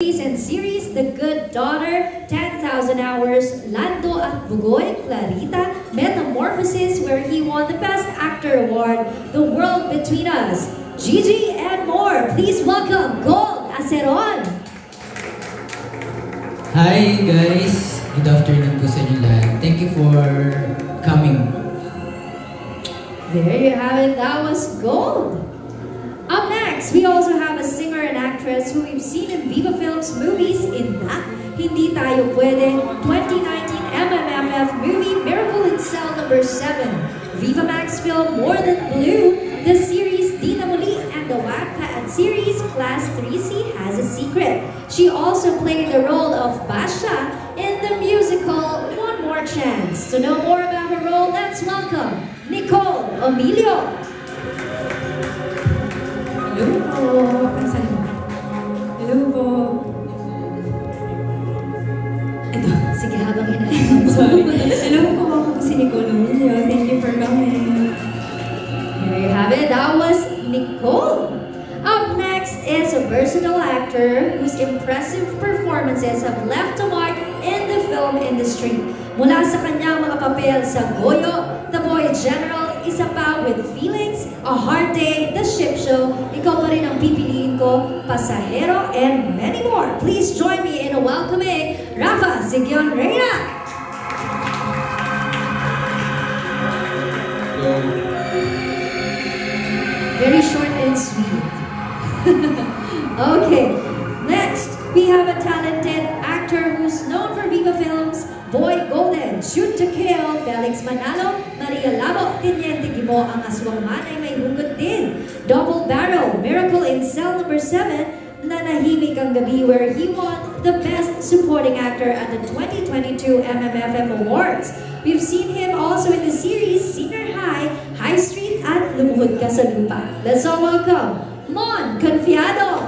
And series The Good Daughter, 10,000 Hours, Lando at Bugoy, Clarita, Metamorphosis, where he won the Best Actor Award, The World Between Us, Gigi, and more. Please welcome Gold Aceron. Hi guys, good afternoon po sa inyo lahat. Thank you for coming. There you have it, that was Gold. Up next, we also have a singer and actress who we've seen in Viva Films movies in that Hindi Tayo Pwede 2019 MMFF movie Miracle in Cell number 7, Viva Max film More Than Blue, the series Dina Muli, and the Wattpad series Class 3C Has a Secret. She also played the role of Basha in the musical One More Chance. To know more about her role, let's welcome Nicole Emilio. Hello po. Hello po. Ito, sige habang hinahintay. Sorry. Hello po, ako po si Nicole Emilio. Thank you for coming. There you have it. That was Nicole. Up next is a versatile actor whose impressive performances have left a mark in the film industry. Mula sa kanyang mga papel sa Goyo, The Boy General, Isa Pa with Feelings, A Hard Day, The Ship Show, Ikaw Pa Rin Ang Pipiliin Ko, Pasahero, and many more. Please join me in welcoming Rafa Sigyon Reyna. Hello. Very short and sweet. Okay, next we have a talented actor who's known for Viva Films, Boy Golden, Shoot to Kill, Felix Manalo, Maria Labo, Tiniente Gimo, Ang Aswang Manay May Hugot Din, Double Barrel, Miracle in Cell number 7, Nanahimik Ang Gabi, where he won the Best Supporting Actor at the 2022 MMFF Awards. We've seen him also in the series Senior High, High Street, at Lumuhod Ka Sa Lupa. Let's all welcome Mon Confiado.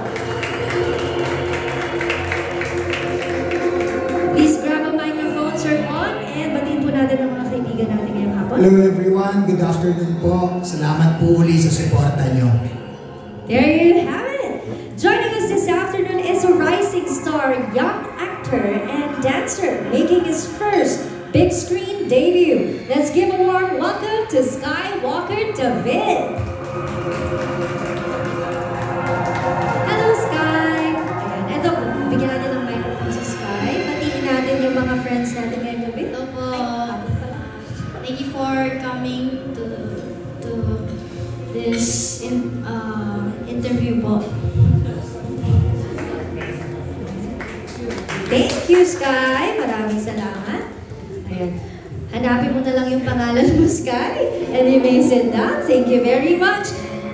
Please grab a microphone, Sir Mon, and batiin po natin ang mga kaibigan natin ngayong hapon. Hello everyone, good afternoon po. Salamat po uli sa suporta nyo. There you have it. Joining us this afternoon is a rising star, young actor and dancer, making his first big screen debut. Let's give a warm welcome to Skywalker David. Hello, Sky. Ayan, eto, bigyan natin ng microphone sa Sky. Batiin natin yung mga friends natin ngayong gabi. Hello po. Thank you for coming to this interview po. Thank you, Sky. Maraming salamat. Ayan. Hanapin mo na lang yung pangalan mo, Sky. And you may sit down. Thank you very much.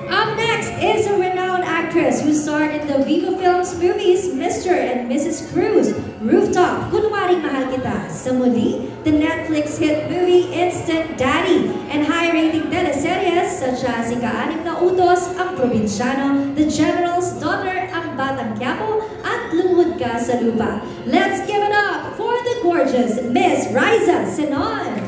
Up next is a renowned actress who starred in the Viva Films movies Mr. and Mrs. Cruz, Rooftop, Kunwaring Mahal Kita, Sa Muli, the Netflix hit movie Instant Daddy, and high-rating teleseries such as Ika-6 na Utos, Ang Probinsyano, The General's Daughter, Ang Batang Quiapo, at Lumuhod Ka Sa Lupa. Let's give it up for the gorgeous Miss Riza Senon.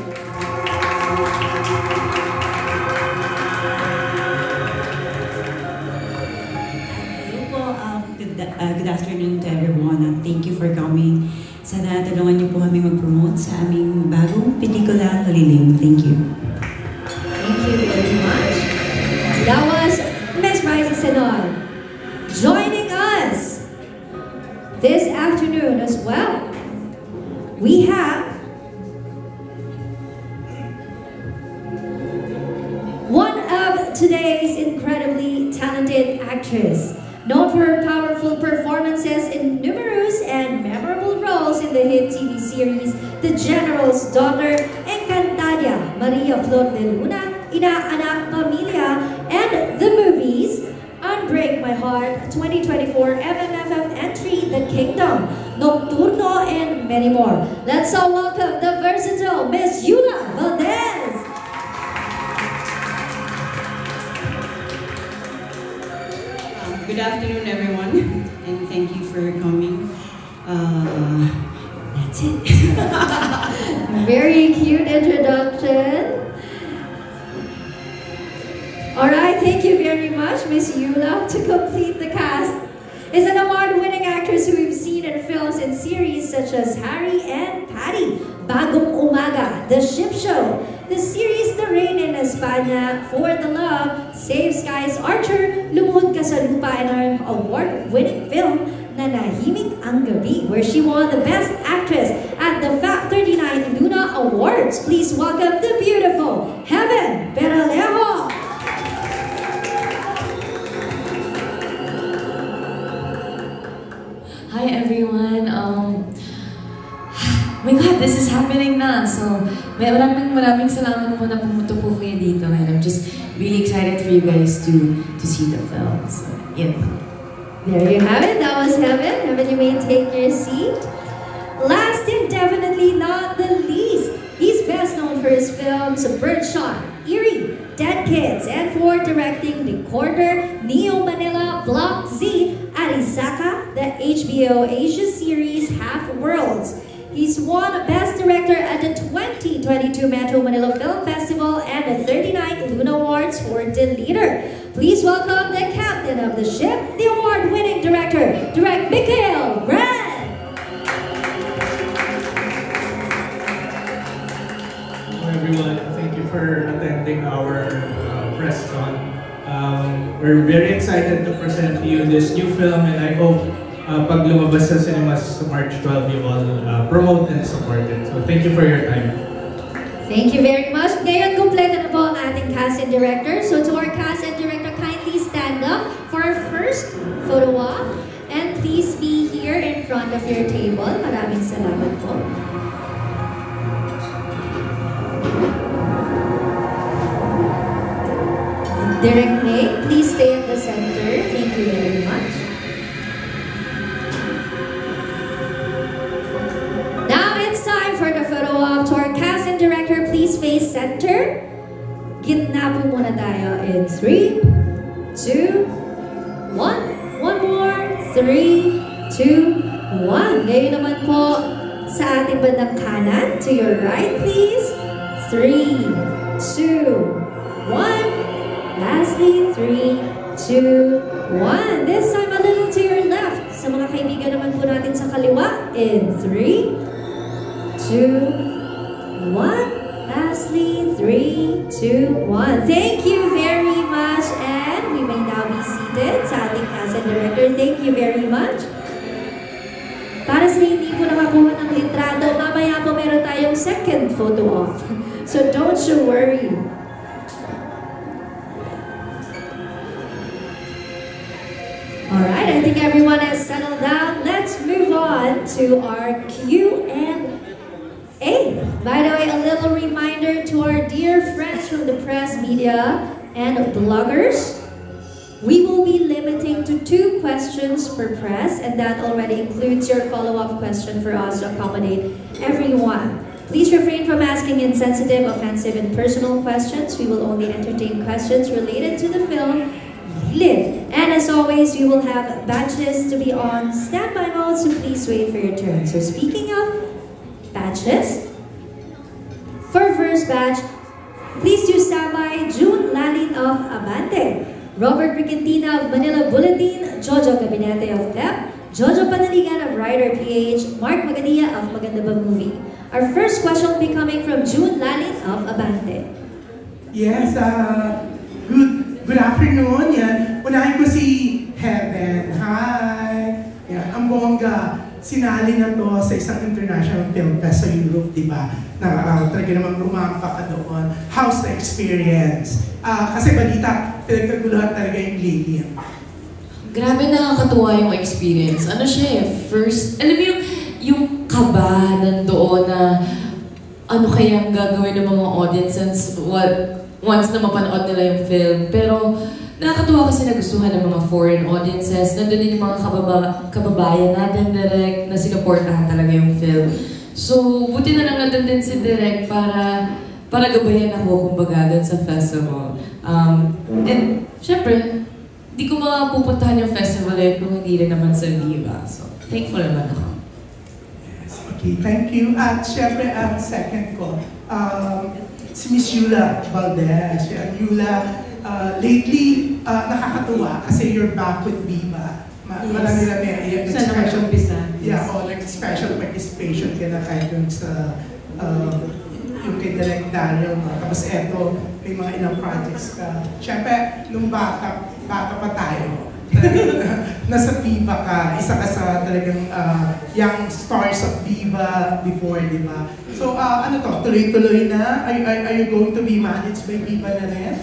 Good afternoon to everyone and thank you for coming. Sana tulungan niyo po kami mag-promote sa aming bagong pelikula, Lilim. Thank you. Thank you very much. That was Miss Riza Senon. Joining us this afternoon as well, we have one of today's incredibly talented actresses. Known for her powerful performances in numerous and memorable roles in the hit TV series The General's Daughter, Encantadia, Maria Flor de Luna, Inaanak Pamilya, and the movies Unbreak My Heart, 2024 MMFF entry The Kingdom, Nocturno, and many more. Let's all welcome the versatile Miss Yula Valdez. Good afternoon, everyone, and thank you for coming. That's it. Very cute introduction. Alright, thank you very much, Miss Yula. To complete the cast is an award-winning actress who we've seen in series such as Harry and Patty, Bagong Umaga, The Ship Show, the series The Rain in España, For the Love, Save Skies Archer, Lumuhod Ka sa Lupa, and our award-winning film, Nanahimik ang Gabi, where she won the Best Actress at the FAP 39 Luna Awards. Please welcome the beautiful Heaven Peralejo. Hi everyone. My God, this is happening na. So, maraming salamat po na pumunta po kayo dito. And I'm just really excited for you guys to see the film. So, yeah. There you have it. That was Heaven. Heaven, you may take your seat. Last and definitely not the least, he's best known for his films Birdshot, Eerie, Dead Kids, and for directing Recorder, Neo Manila, Block Z, Arisaka, the HBO Asia series Half Worlds. He's won Best Director at the 2022 Metro Manila Film Festival and the 39 Luna Awards for The Leader. Please welcome the captain of the ship, the award-winning director, Direct Mikael Brad. Hello everyone, thank you for attending our press con. We're very excited to present to you this new film, and I hope pag lumabas sa cinemas sa March 12, you all promote and support it. So thank you for your time. Thank you very much. Ngayon, kompleto na po ang ating cast and director. So to our cast and director, kindly stand up for our first photo op. And please be here in front of your table. Maraming salamat po. Direct Nick, please stay at the center. Thank you very much. Now it's time for the photo op. To our cast and director, please face center. Gitna po muna tayo in 3, 2, 1. One more. 3, 2, 1. Ngayon naman po sa ating bandang kanan. To your right, please. 3, 2, 1. Lastly, 3, 2, 1. This time a little to your left. Sa mga kaibigan naman po natin sa kaliwa. In 3, 2, 1. Lastly, 3, 2, 1. Thank you very much. And we may now be seated sa ating cast and director. Thank you very much. Para sa hindi po nakakuha ng litrato, mamaya po meron tayong second photo op. So don't you worry. Alright, I think everyone has settled down. Let's move on to our Q&A. By the way, a little reminder to our dear friends from the press, media, and bloggers. We will be limiting to 2 questions per press, and that already includes your follow-up question for us to accommodate everyone. Please refrain from asking insensitive, offensive, and personal questions. We will only entertain questions related to the film Live. And as always, we will have batches to be on standby mode, so please wait for your turn. So speaking of batches, for first batch, please do standby June Lalin of Abante, Robert Riquentina of Manila Bulletin, Jojo Cabinete of PEP, Jojo Panaligan of Rider PH, Mark Magadia of Maganda Ba Movie. Our first question will be coming from June Lalin of Abante. Yes, good afternoon. Yan. Unahin ko si Heaven. Hi! Yan. Ang bongga, sinali na to sa isang international film fest sa Europe, di ba? Na talaga namang rumampa ka doon. How's the experience? Kasi balita, pinagkaguluhan talaga yung Lily. Grabe, nakakatuwa yung experience. Ano siya eh, first, alam mo yung kaba nandoon na ano kayang gagawin ng mga audiences once na mapanood nila yung film. Pero nakakatuwa kasi nagustuhan ng mga foreign audiences. Nandun din yung mga kababayan natin direct na sinuportahan talaga yung film. So, buti na lang nandun din si Direct para gabayan ako kumbaga dun sa festival. And syempre, di ko mapupuntahan yung festival kung hindi rin naman sa Viva. So, thankful naman ako. Yes, okay, thank you. At syempre, ang second ko, si Miss Yula Valdez. Yula, lately, nakakatuwa kasi you're back with Viva. Marami-rami. Sana mag-umpisa. Yeah, anticipation ka na kahit yung sa yung kay Direk Daniel. Tapos eto, may mga ilang projects ka. Siyempre, nung bata pa tayo, nasa Viva ka, isa ka sa talagang young stars of Viva before, di ba? So, ano to, tuloy-tuloy na? Are you going to be managed by Viva na rin?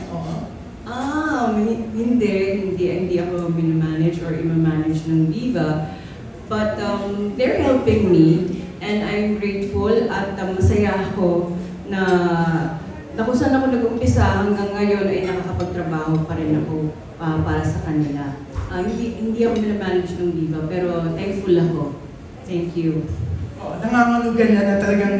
Hindi ako minamanage or imamanage ng Viva. But they're helping me and I'm grateful at masaya ako na kung saan ako nag-umpisa hanggang ngayon ay nakakapagtrabaho pa rin ako para sa kanila. Hindi ako minamanage ng Viva pero thankful ako. Thank you. Nangangalugan na talagang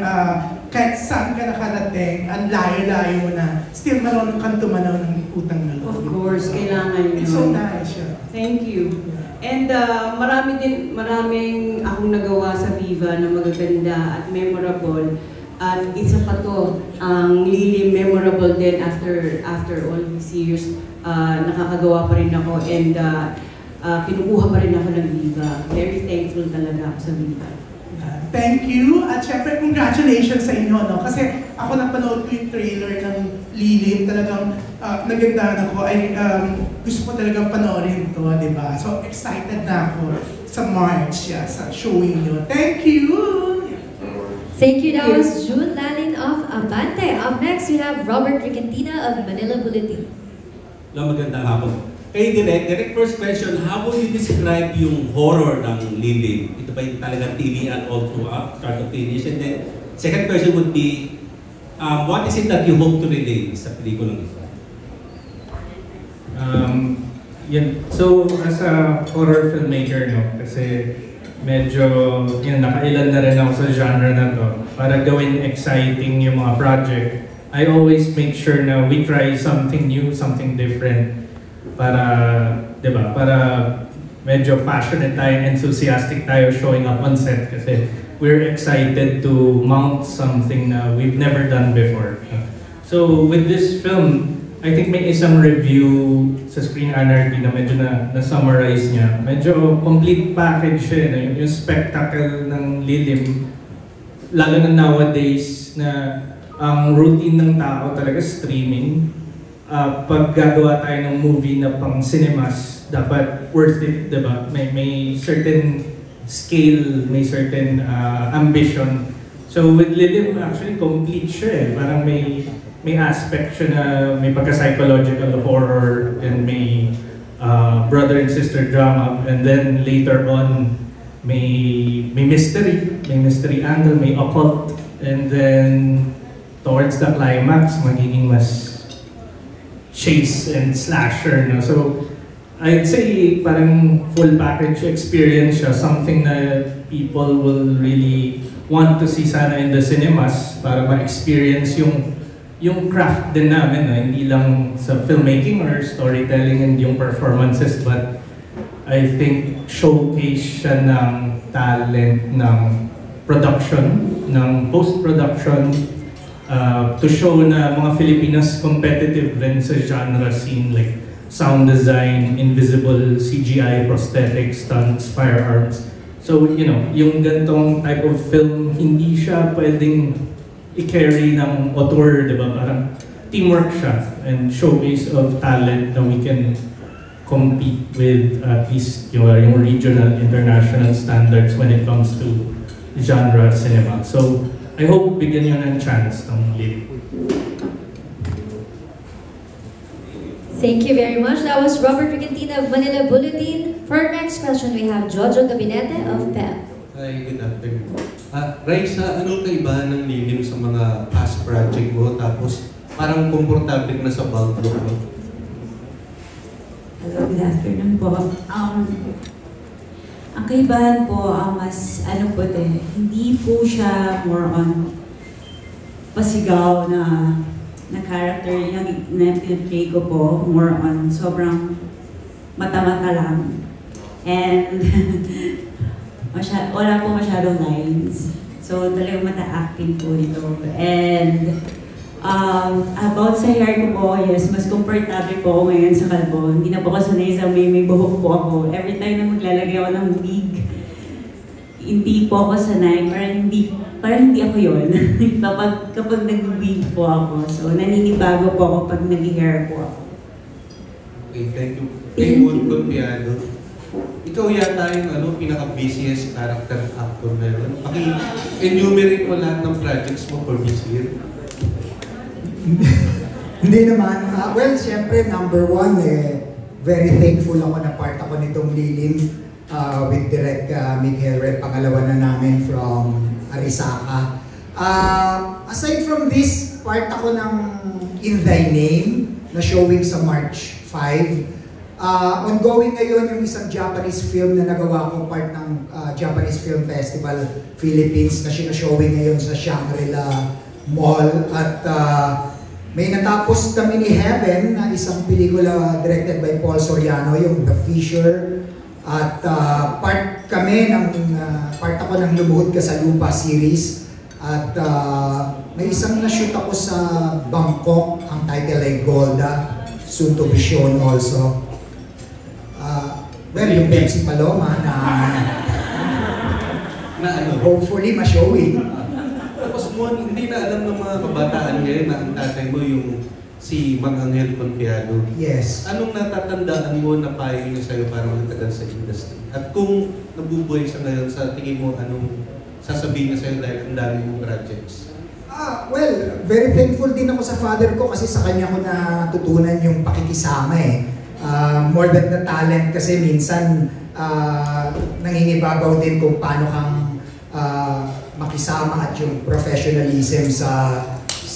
kahit saan ka nakarating, ang layo-layo na, still marunong kang tumanaw ng utang na loob. Of course, kailangan yun. It's so nice, yeah. Thank you. And maraming akong nagawa sa Viva na magaganda at memorable. At isa pa to, ang Lilim memorable din after all these years. Nakakagawa pa rin ako and kinukuha pa rin ako ng Viva. Very thankful talaga ako sa Viva. Thank you. At syempre, congratulations sa inyo, no? Kasi ako napanood ko yung trailer ng Lilim, talagang nagandahan ako. Gusto ko talagang panoorin to, di ba? So, excited na ako sa March, sa showing nyo. Thank you! Thank you. That was June Lalin of Abante. Up next, we have Robert Regentina of Manila Bulletin. Magandang hapon. Kay Direk, first question, how would you describe yung horror ng Lilim? Ito ba yung talagang TV and all throughout, start to finish? And then, second question would be, what is it that you hope to relay sa pelikulang ito? So, as a horror filmmaker, no, kasi medyo nakailan na rin ako sa genre na to. Para gawin exciting yung mga project, I always make sure na we try something new, something different. Para, di ba, para medyo passionate tayo, enthusiastic tayo showing up on set kasi we're excited to mount something na we've never done before. So with this film, I think may isang review sa Screen Anarchy na medyo na-summarize niya. Medyo complete package siya, yung spectacle ng Lilim. Lalo na nowadays na ang routine ng tao talaga streaming. Pag gagawa tayo ng movie na pang cinemas, dapat worth it, diba? May certain scale, may certain ambition. So with Lilim, actually complete siya eh. Parang may aspect siya na may pagka-psychological horror and may brother and sister drama. And then later on, may mystery angle, may occult. And then towards the climax, magiging mas chase and slasher, no? So, I'd say parang full package experience siya, something na people will really want to see sana in the cinemas para ma-experience yung craft din namin, no? Hindi lang sa filmmaking or storytelling and yung performances, but I think showcase siya ng talent ng production, ng post-production, to show na mga Filipinos competitive rin sa genre scene like sound design, invisible CGI, prosthetics, stunts, firearms. So, yung gantong type of film, hindi siya pwedeng i-carry ng auteur, di ba? Parang teamwork siya and showcase of talent na we can compete with at least yung regional, international standards when it comes to genre cinema. So, I hope bigyan nyo ng chance ng Lilim. Thank you very much. That was Robert Regentina of Manila Bulletin. For our next question, we have Jojo Gabinete of PEP. Hi, good afternoon. Raisa, anong kaibahan ng Lilim sa mga past project mo? Tapos parang komportable na sa bulk mo? Hello, good afternoon po. Ang kaibahan po, mas hindi po siya more on pasigaw na character yung na-play ko po, more on sobrang mata-mata lang. And wala po masyadong lines. So talagang mata-acting po ito. And about sa hair ko po, yes, mas comfortable po ako ngayon sa kalbo. Hindi na po ako sanay sa may buhok po ako. Every time na maglalagay ako ng wig, hindi po ako sanay, parang hindi ako yun kapag nag-weave po ako. So naninibago po ako pag nag-hair po ako. Okay, thank you. Raymond Golpiado. Ikaw yata yung pinaka-busiest character actor ngayon. Paki-enumerate mo lahat ng projects mo for this year. Hindi naman. Well, siyempre, number one, very thankful ako na part ako nitong Lilim with Direct Miguel Red, pangalawa na namin from Arisaka. Aside from this, part ako ng In Thy Name na showing sa March 5. Ongoing ngayon yung isang Japanese film na nagawa ko, part ng Japanese Film Festival Philippines na sinashowing ngayon sa Shangri-La Mall. At may natapos kami ni Heaven na isang pelikula directed by Paul Soriano, yung The Fisher. At part ako ng Lumuhod Ka sa Lupa series. At may isang na-shoot ako sa Bangkok, ang title ay Golda, soon to be shown also. Well, yung Pepsi Paloma na hopefully ma-showing. Tapos mo, hindi na alam ng mga kabataan ngayon na ang tatay mo yung si Mang Angel Confiado. Yes. Anong natatandaan mo na payo niya sa'yo para magtagal sa industry? At kung nabubuhay siya ngayon, sa tingin mo, anong sasabihin niya sa'yo dahil ang dami mong projects? Well, very thankful din ako sa father ko kasi sa kanya ko natutunan yung pakikisama more than the talent kasi minsan nangingibabaw din kung paano kang makisama at yung professionalism sa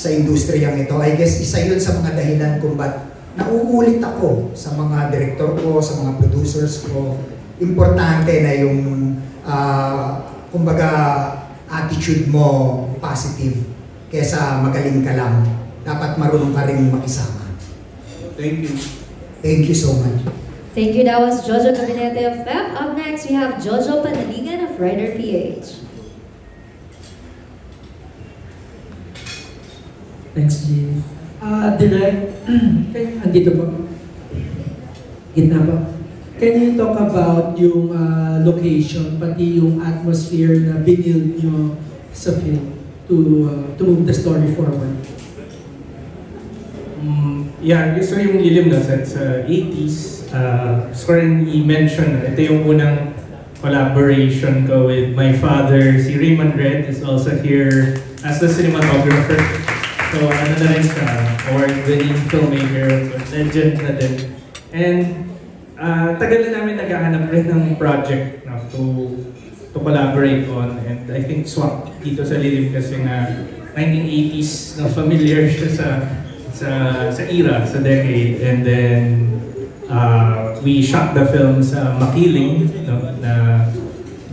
industriyang ito. I guess isa yun sa mga dahilan kung ba't nauulit ako sa mga director ko, sa mga producers ko. Importante na yung kumbaga attitude mo positive kesa magaling ka lang. Dapat marunong ka rin makisama. Thank you. Thank you so much. Thank you. That was Jojo Cabinete of Feb. Up next, we have Jojo Panalingan of Writer PH. Thanks, G. Direct, andito po. Gitna po. Can you talk about yung location, pati yung atmosphere na binil nyo sa film to move the story forward? Yeah, so yung Lilim na set sa 80s, Scorin i-mention, ito yung unang collaboration ko with my father. Si Raymond Red is also here as the cinematographer. So ano na rin siya, award-winning filmmaker, legend na din. And tagal na namin naghahanap rin ng project to collaborate on. And I think swak dito sa Lilim kasi na 1980s na familiar siya sa era, sa decade, and then we shot the film sa Makiling, na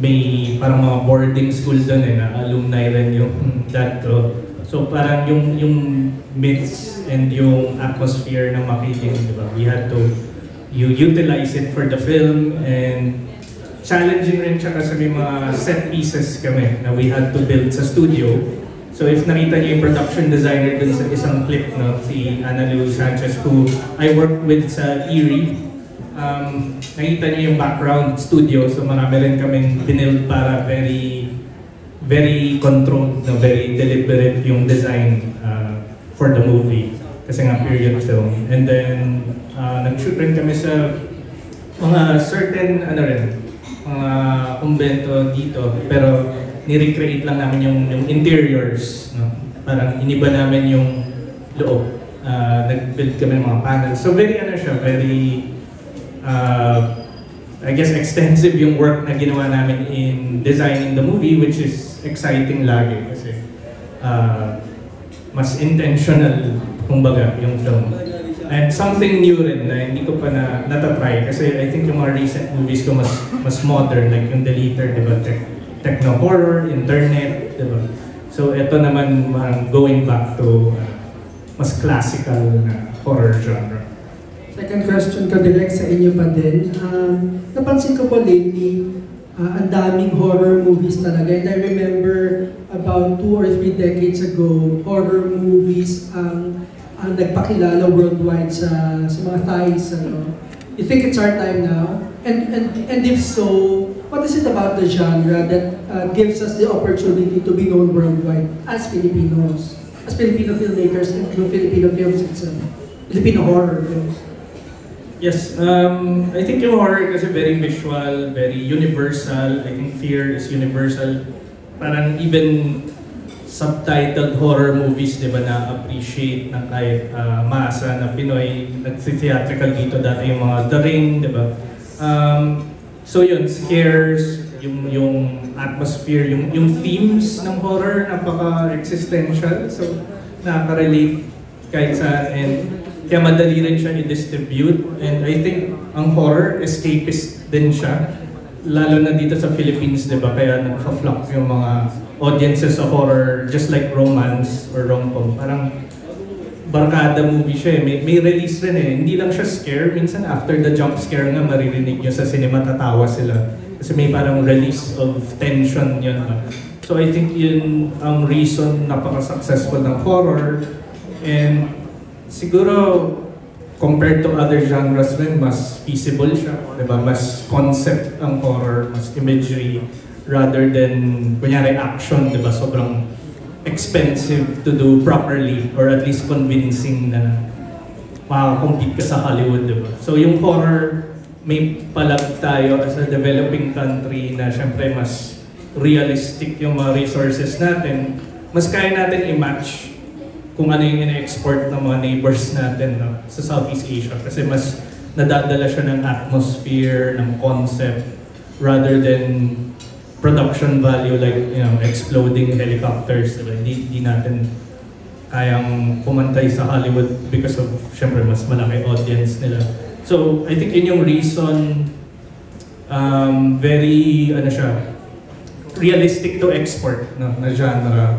may parang mga boarding school doon na alumni rin yung dad ko. So parang yung myths and yung atmosphere ng Makiling, diba? We had to utilize it for the film, and challenging rin siya kasi may mga set pieces kami na we had to build sa studio. So if nakita niyo yung production designer dun sa isang clip, si Ana Lu Sanchez, who I worked with sa Erie, nakita niyo yung background studio, so marami rin kaming binild para very controlled, very deliberate yung design for the movie, kasi nga period film. And then nag-shoot rin kami sa mga certain mga kumbento dito, pero ni-recreate lang namin yung interiors, parang iniba namin yung loob. Nag-build kami ng mga panels. So very very I guess extensive yung work na ginawa namin in designing the movie, which is exciting lagi kasi mas intentional kumbaga yung film. And something new rin na hindi ko pa natatry kasi I think yung mga recent movies ko mas modern, like yung Deleter, diba? Techno-horror, internet, diba? So ito naman going back to mas classical na horror genre. Second question ko direct sa inyo pa din. Napansin ko po lately, ang daming horror movies talaga. And I remember about 2 or 3 decades ago, horror movies ang nagpakilala worldwide sa mga Thais. You think it's our time now? And if so, what what is it about the genre that gives us the opportunity to be known worldwide as Filipinos, as Filipino filmmakers and through Filipino films itself, Filipino horror films? Yes, I think yung horror kasi very visual, very universal. I think fear is universal. Parang even subtitled horror movies, di ba, na-appreciate ng kahit masa na Pinoy. Nag-theatrical dito dati yung mga The Ring, di ba? So yun, scares, yung atmosphere, yung themes ng horror, napaka-existential. So nakaka-relate kahit saan. And kaya madali rin siya i-distribute. And I think ang horror, escapist din siya. Lalo na dito sa Philippines, di ba? Kaya nagpa-flock yung mga audiences sa horror, just like romance or rom-com. Parang barkada movie siya eh. May release rin eh. Hindi lang siya scare. Minsan after the jump scare nga, maririnig nyo sa cinema, tatawa sila. Kasi may parang release of tension yun. So I think yun ang reason napaka-successful ng horror. And siguro, compared to other genres rin, mas feasible siya. Diba? Mas concept ang horror, mas imagery, rather than, kunyari, action, diba? Sobrang expensive to do properly, or at least convincing na makakompete ka sa Hollywood, diba? So yung horror, may palag tayo as a developing country na syempre mas realistic yung mga resources natin. Mas kaya natin i-match kung ano yung ina-export ng mga neighbors natin, no, sa Southeast Asia. Kasi mas nadadala siya ng atmosphere, ng concept, rather than production value like, you know, exploding helicopters. Diba? Hindi natin kayang pumantay sa Hollywood because of, syempre, mas malaki audience nila. So, I think yun yung reason, very, ano siya, realistic to export na genre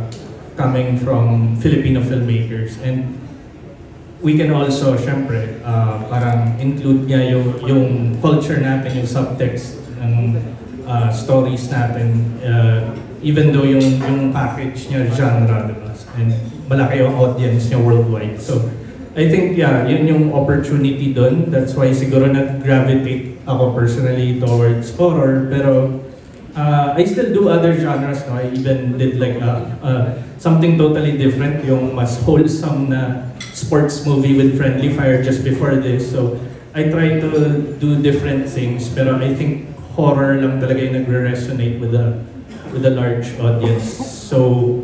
coming from Filipino filmmakers. And we can also, syempre, parang include niya yung culture natin, yung subtext ng stories natin, even though yung package niya genre, diba? And malaki yung audience niya worldwide. So, I think, yeah, yun yung opportunity dun. That's why siguro nag-gravitate ako personally towards horror. Pero, I still do other genres, no? I even did like something totally different, yung mas wholesome na sports movie with Friendly Fire just before this. So, I try to do different things, pero I think horror lang talaga yung nagre-resonate with a large audience. So,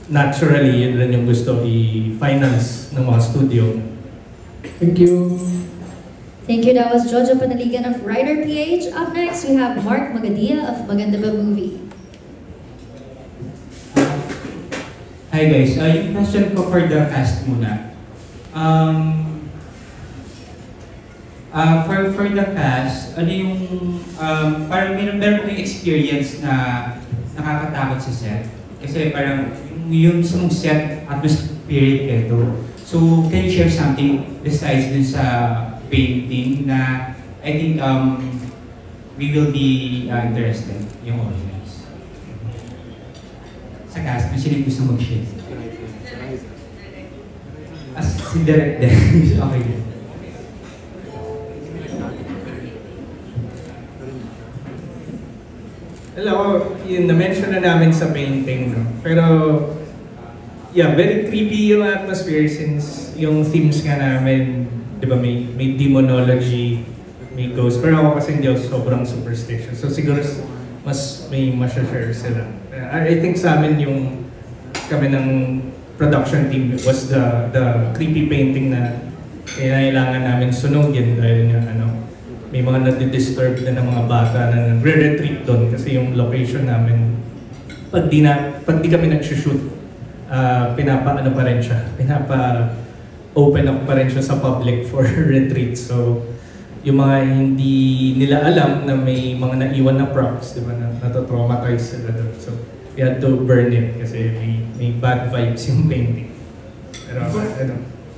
naturally, yun rin yung gusto i-finance ng mga studio. Thank you. Thank you. That was Jojo Panaligan of Writer PH. Up next, we have Mark Magadia of Maganda Ba Movie. Hi guys, yung question ko for the cast muna. For the cast, ano yung, parang meron kong experience na nakakatakot sa set. Kasi parang yung sa set atmospheric ito. So, can you share something besides dun sa painting na I think we will be interested, yung audience. Sa cast, may sino gusto mag-share? As si Direct din. Okay. Alam ko, yun na-mention na namin sa painting, no? Pero, yeah, very creepy yung atmosphere since yung themes nga namin, di ba, may demonology, may ghost. Pero ako kasi hindi ako sobrang superstitious. So siguro mas may masya-share sila. I think sa amin yung kami ng production team was the creepy painting na kailangan namin sunugin dahil nga may mga nadi-disturb na ng mga bata na nagre-retreat doon kasi yung location namin pag di kami nag-shoot, pinapa-open up pa rin siya sa public for retreat. So yung mga hindi nila alam na may mga naiwan na props, di ba, na natotraumatize sila doon. So we had to burn it kasi may bad vibes yung painting. Pero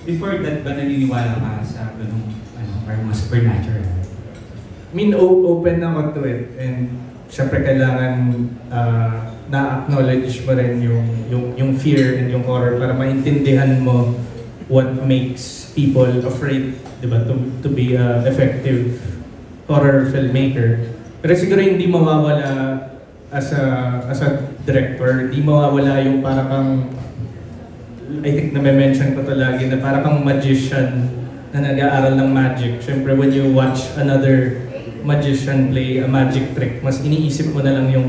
before that ba naniniwala ka sa ganung parang mas supernatural? I mean, open ako to it, and syempre kailangan na-acknowledge mo rin yung fear and yung horror para maintindihan mo what makes people afraid, di ba, to be an effective horror filmmaker. Pero siguro hindi mawawala as a director, hindi mawawala yung para kang, I think na-mention ko to lagi, na para kang magician na nag-aaral ng magic. Siyempre when you watch another magician play a magic trick, mas iniisip mo na lang yung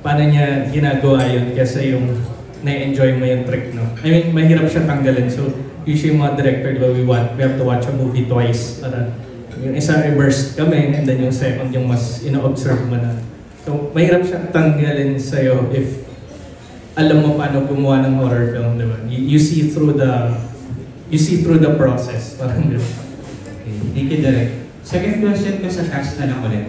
paano niya ginagawa yun kaysa yung na-enjoy mo yung trick, no? I mean, mahirap siya tanggalin. So, usually mga director, diba, we have to watch a movie twice para yung isa immersed kami, and then yung second yung mas ina-observe mo na. So, mahirap siya tanggalin sa'yo if alam mo paano gumawa ng horror film, diba? You see through the process. Parang diba? Okay, thank you, Direk. Second question ko sa cast na lang ulit.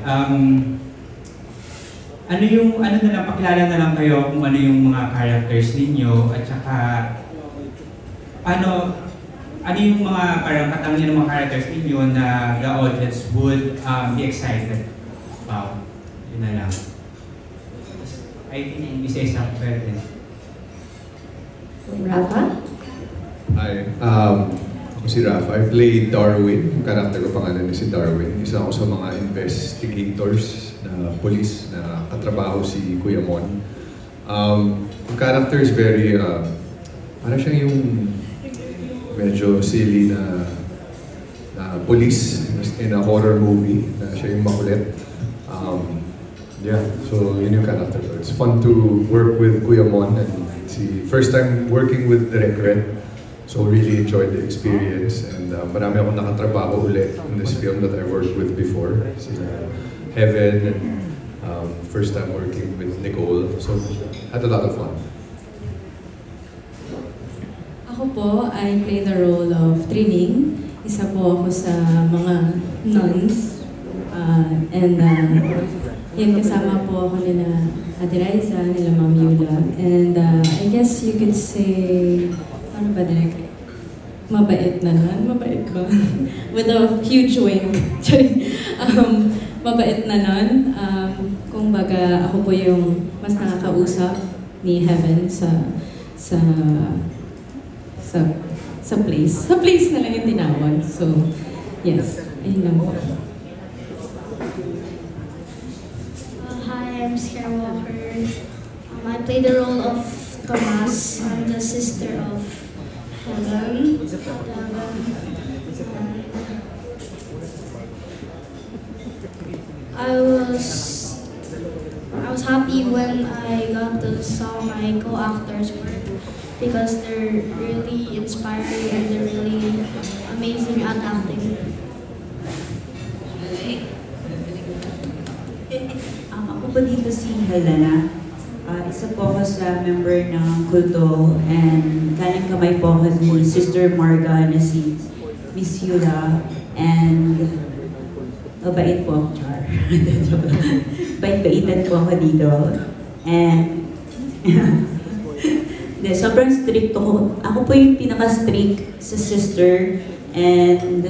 Ano na lang, pakilala na lang kayo kung ano yung mga characters ninyo at saka ano yung mga parang katangian ng mga characters ninyo na the audience would be excited about. Yun na lang. I think isa-isa pwede. Rafa? Hi, ako si Rafa. I play Darwin. Yung character ko pangalan ni si Darwin. Isa ako sa mga investigators na police na katrabaho si Kuya Mon. Yung character is very, parang siyang yung medyo silly na police in a horror movie na siya yung makulit. Yeah, so yun yung character ko. It's fun to work with Kuya Mon and first time working with Direk Red. So really enjoyed the experience and marami akong nakatrabaho ulit in this film that I worked with before. Heaven and first time working with Nicole. So had a lot of fun. Ako po, I play the role of Trining. Isa po ako sa mga nuns. Yan, kasama po ako nila Ate Raisa, nila Ma'am Yula. And I guess you could say, ano ba direct? Mabait na nun? Mabait ba? With a huge wink. Mabait na nun. Kung baga, ako po yung mas nakakausap ni Heaven sa place. Sa place na lang yung tinawag. So, yes. Ayun lang po. Hi, I'm Sierra Walker. I play the role of Tomas. I'm the sister of Helen. I was happy when I got to saw my co-actors work because they're really inspiring and they're really amazing at acting. Ako po dito si Helena. Isa po ako sa member ng Kulto and kanang kamay po ako ni Sister Marga na si Miss Yula and mabait po ako, Char. Bait-baitan po ako dito. And sobrang strict ako. Ako po yung pinaka-strict sa sister and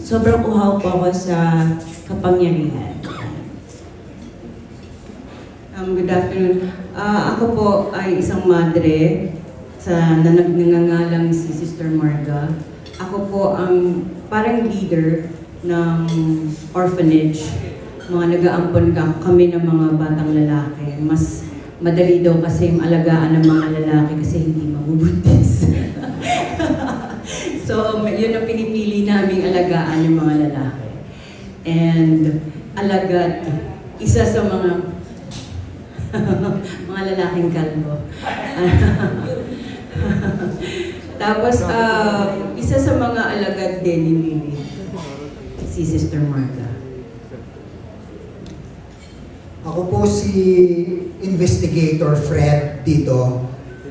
sobrang uhaw po ako sa kapangyarihan. Good afternoon. Ako po ay isang madre sa nangangalang si Sister Marga. Ako po ang parang leader ng orphanage. Mga nag-aampon kami ng mga batang lalaki. Mas madali daw kasi yung alagaan ng mga lalaki kasi hindi mabubuntis. So, yun ang pinipili naming alagaan yung mga lalaki. And alagad, isa sa mga mga lalaking kalbo. Tapos, isa sa mga alagad din ni Lily, si Sister Marga. Ako po si Investigator Fred dito,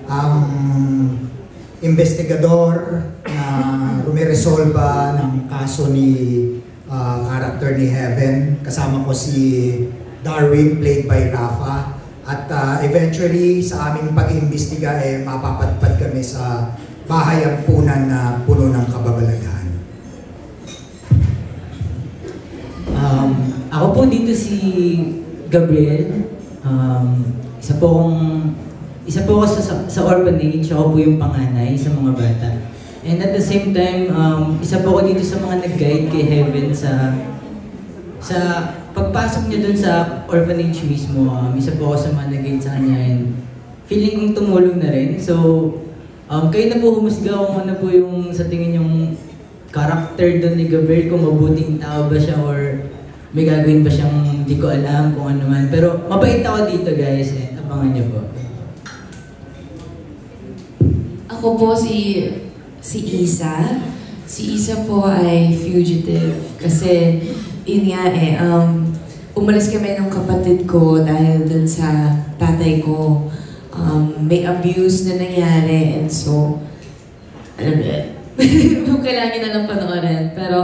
ang investigador na rumiresolba ng kaso ni character ni Heaven. Kasama ko si Darwin, played by Rafa. At eventually, sa aming pag-iimbestiga, mapapadpad kami sa bahay ampunan na puno ng kababalaghan. Ako po dito si Gabriel. Isa po ako sa orphanage. Ako po yung panganay sa mga bata. And at the same time, isa po ako dito sa mga nag-guide kay Heaven sa sa pagpasok niya dun sa orphanage mismo, isa po ako sa mga nag-guide sa kanya and feeling kong tumulong na rin. So, kayo na po humusga kung ano po yung sa tingin yung character doon ni Gabriel, kung mabuting tao ba siya or may gagawin ba siyang hindi ko alam kung ano man. Pero mabait ako dito guys, abangan niyo po. Ako po si Isa. Si Isa po ay fugitive kasi yun nga umalis kami ng kapatid ko dahil dun sa tatay ko. May abuse na nangyari and so alam mo, kailangan nyo na lang panoorin. Pero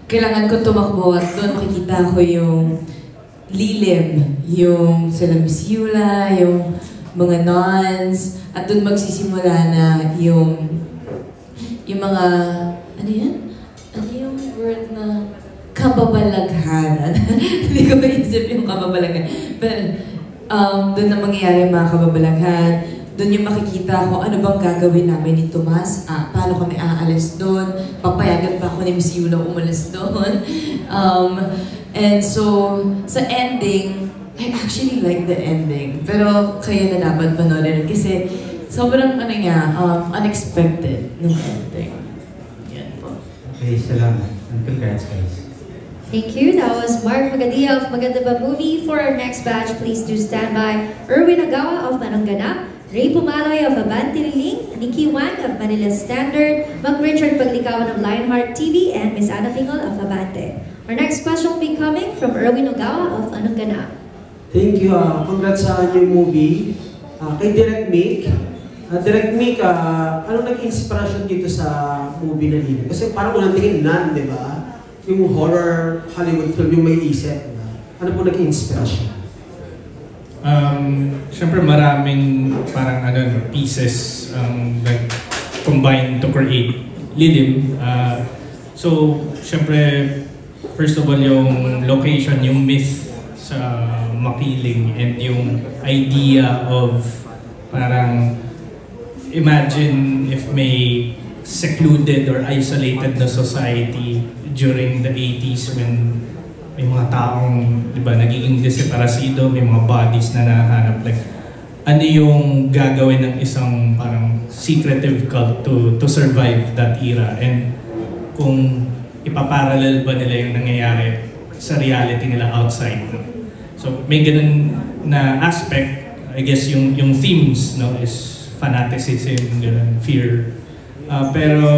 kailangan ko tumakbo at doon makikita ko yung lilim, yung sila Miss Yula, yung mga nuns, at doon magsisimula na yung mga, ano yan? Ano yung word na kababalaghan? Hindi ko maisip yung kababalaghan. But doon na mangyayari yung mga kababalaghan. Doon yung makikita ko ano bang gagawin namin ni Tomas, paano kami aalis doon, papayagan pa ako ni Miss Yula umalis doon. And so, sa ending, I actually like the ending. Pero kayo na dapat panoorin kasi sobrang unexpected ng ending. Yan po. Okay, salamat. And congrats guys. Thank you. That was Mark Magadia of Maganda Ba Movie. For our next batch, please do stand by Erwin Agawa of Manong Ganap, Ray Pumaloy of Abante Liling, Nikki Wang of Manila Standard, Mag Richard Paglikawan of Lionheart TV, and Miss Ana Pingol of Abante. Our next question will be coming from Erwin Agawa of Manong Ganap. Thank you. Congrats sa new movie. Kay Direct Mick. Direct Mick, ano nag-inspiration dito sa movie na nila? Kasi parang unang tingin Nun, di ba? Yung horror Hollywood film, yung may isip. Ano po nag-inspiration? Siyempre maraming parang pieces nag-combine to create Lilim. So, siyempre, first of all, yung location, yung myth sa Makiling and yung idea of parang imagine if may secluded or isolated na society during the 80s when may mga taong, di ba, nagiging deseparasido, may mga bodies na nahanap. Like, ano yung gagawin ng isang parang secretive cult to survive that era? And kung ipaparallel ba nila yung nangyayari sa reality nila outside? So, may ganun na aspect. I guess yung themes, no, is fanaticism, ganun, fear. Pero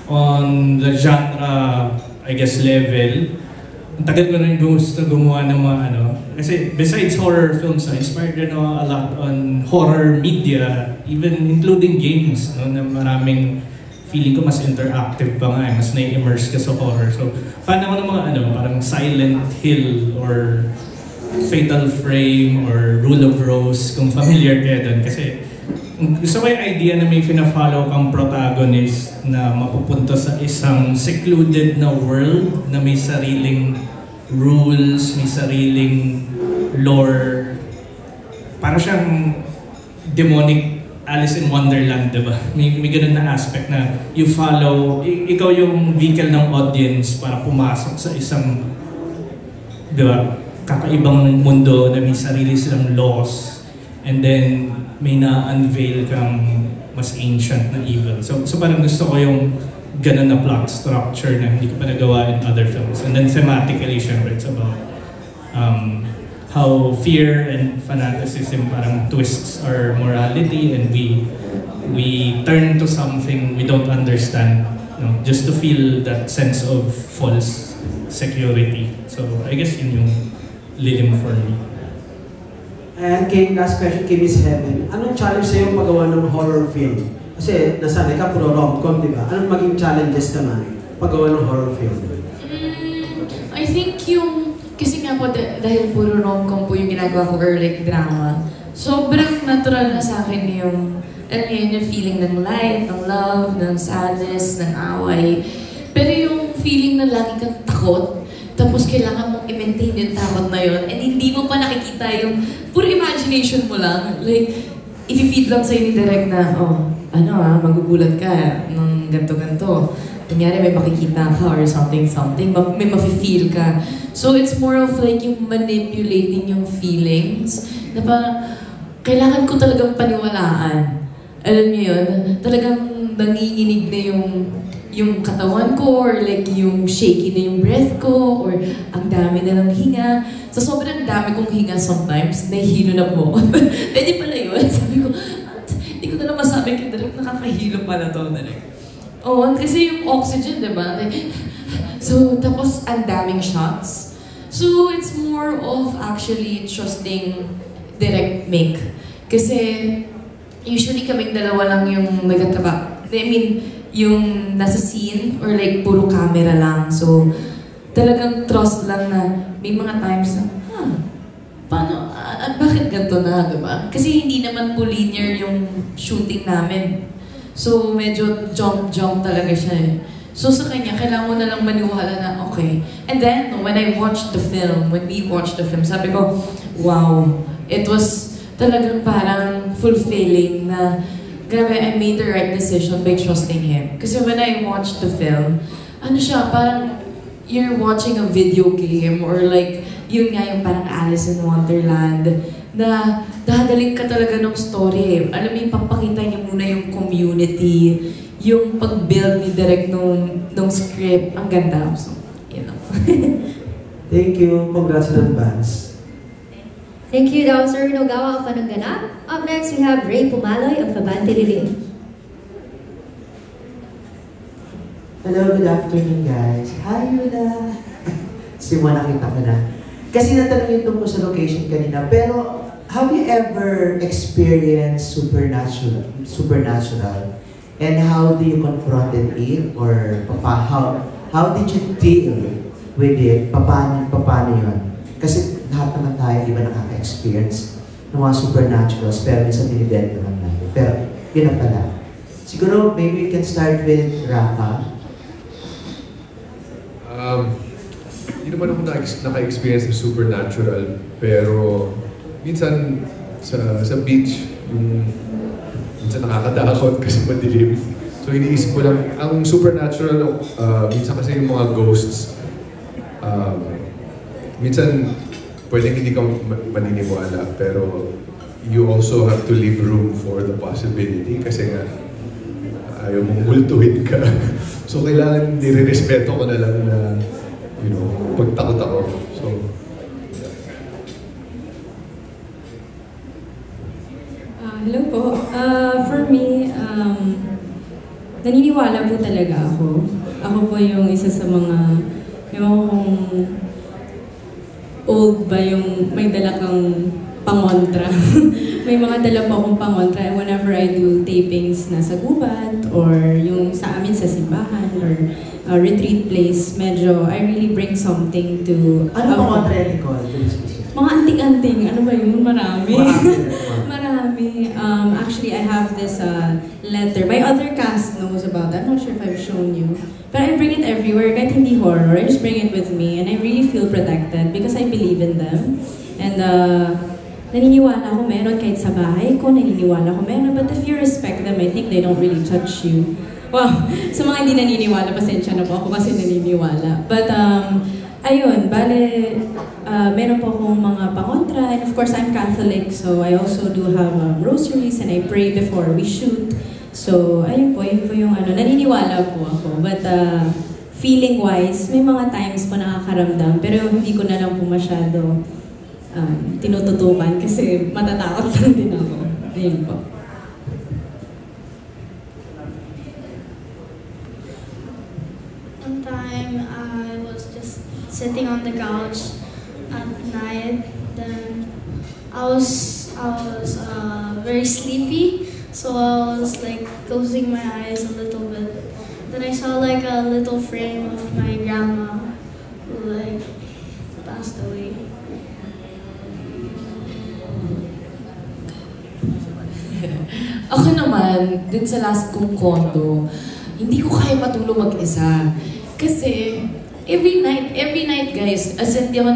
on the genre, I guess, level, ang tagal ko rin gusto gumawa ng mga kasi besides horror films, inspired rin a lot on horror media, even including games, no, na maraming feeling ko mas interactive pa nga, mas na-immerse ka sa horror. So, fan ako ng mga parang Silent Hill or Fatal Frame or Rule of Rose, kung familiar kayo doon. Kasi gusto ko yung idea na may fina-follow kang protagonist na mapupunta sa isang secluded na world na may sariling rules, may sariling lore. Para siyang demonic Alice in Wonderland, diba? May ganun na aspect na you follow, ikaw yung vehicle ng audience para pumasok sa isang, diba, kakaibang mundo na may sarili silang laws, and then may na-unveil kang mas ancient na evil. So parang gusto ko yung ganun na plot structure na hindi ko pa nagawa in other films. And then thematically, syempre, it's about how fear and fanaticism parang twists our morality, and we turn to something we don't understand, just to feel that sense of false security. So I guess yun yung Lilim for me. And last question kay Miss Heaven, anong challenge sa'yo magawa ng horror film? Kasi nasanay ka puro rom-com, di ba? Anong maging challenges naman paggawa ng horror film? I think kasi nga po dahil puro rom-com po yung ginagawa ko, or like drama, sobrang natural na sa akin yung feeling ng light, ng love, ng sadness, ng away. Pero yung feeling na lagi kang takot, tapos kailangan mong i-maintain yung takot na yun, and hindi mo pa nakikita yung puro imagination mo lang. Like, i-feed lang sa'yo ni Direk na, magugulat ka ng ganto-ganto. Kunyari may makikita ka or something, may mafe-feel ka. So it's more of like yung manipulating yung feelings na parang kailangan ko talagang paniwalaan. Alam niyo yun? Talagang nanginginig na yung katawan ko or like yung shaky na yung breath ko or ang dami na ng hinga. So sobrang dami kong hinga sometimes, nahihilo na po. Pwede pala yun. Sabi ko, hindi ko na lang masabi kay Direk, nakakahilo pala to, Direk. Oo, kasi yung oxygen, diba? Like, so, tapos ang daming shots. So, it's more of actually trusting Direk Mick. Kasi, usually kaming dalawa lang yung nagtatrabaho. I mean, yung nasa scene or like puro camera lang. So, talagang trust lang na may mga times na, paano, bakit ganito na, diba? Kasi hindi naman po linear yung shooting namin. So, medyo jump talaga siya eh. So sa kanya, kailangan mo na lang maniwala na, okay. And then, when I watched the film, when we watched the film, sabi ko, wow, it was talagang parang fulfilling na, grabe, I made the right decision by trusting him. Kasi when I watched the film, ano siya, parang you're watching a video game or like, yun nga yung parang Alice in Wonderland, na dadaling ka talaga ng story eh. Alam mo yung papakita niya muna yung community, yung pag-build ni Direk nung script, ang ganda. So, you know. Thank you. Congrats in advance. Thank you, that was Sir Nogawa of Ananganap. Up next, we have Ray Pumaloy of Abante Lilim. Hello, good afternoon guys. Hi, Yuda! Simula nakita ko na. Kasi natanong yung tungkol sa location kanina, pero have you ever experienced supernatural? And how do you confronted it? Or how did you deal with it? Paano yun? Kasi lahat naman tayo, di ba, nakaka-experience ng mga supernaturals, pero minsan dinidend naman natin. Pero yun na pala. Siguro, maybe we can start with Rafa. Hindi naman ako naka-experience ng supernatural, pero minsan sa beach, minsan nakakatakot kasi madilim. So iniisip ko lang, ang supernatural, minsan kasi yung mga ghosts, minsan pwedeng hindi ka maniniwala, pero you also have to leave room for the possibility kasi nga ayaw mong multuhin ka. So kailangan nire-respeto ko na lang na, you know, pagtakot ako. So, hello po. For me, naniniwala po talaga ako. Ako po yung isa sa mga, ewan kung old ba yung may dala kang pangontra. May mga dala po akong pangontra whenever I do tapings na sa gubat or yung sa amin sa simbahan or retreat place, medyo I really bring something to... Ano pangontra yan, Nicole? Mga anting-anting. Ano ba yun? Marami. Marami. Actually, I have this letter. My other cast knows about that. I'm not sure if I've shown you. But I bring it everywhere. Kahit hindi horror, I just bring it with me. And I really feel protected because I believe in them. And naniniwala ako meron kahit sa bahay ko. Naniniwala ako meron. But if you respect them, I think they don't really touch you. Wow. Sa mga hindi naniniwala, pasensya na po ako kasi naniniwala. But, ayun, bale, meron po akong mga pangontra, and of course, I'm Catholic, so I also do have rosaries, and I pray before we shoot. So, ayun po, yun po yung ano, naniniwala po ako. But, feeling-wise, may mga times po nakakaramdam, pero hindi ko na lang po masyado tinututukan kasi matatakot lang din ako. Ayun po. One time, I was just sitting on the couch at night. Then I was very sleepy, so I was like closing my eyes a little bit. Then I saw like a little frame of my grandma who like passed away. Ako naman, din sa last kong condo, hindi ko kaya matulog mag-isa. Kasi, every night guys, as in, di ako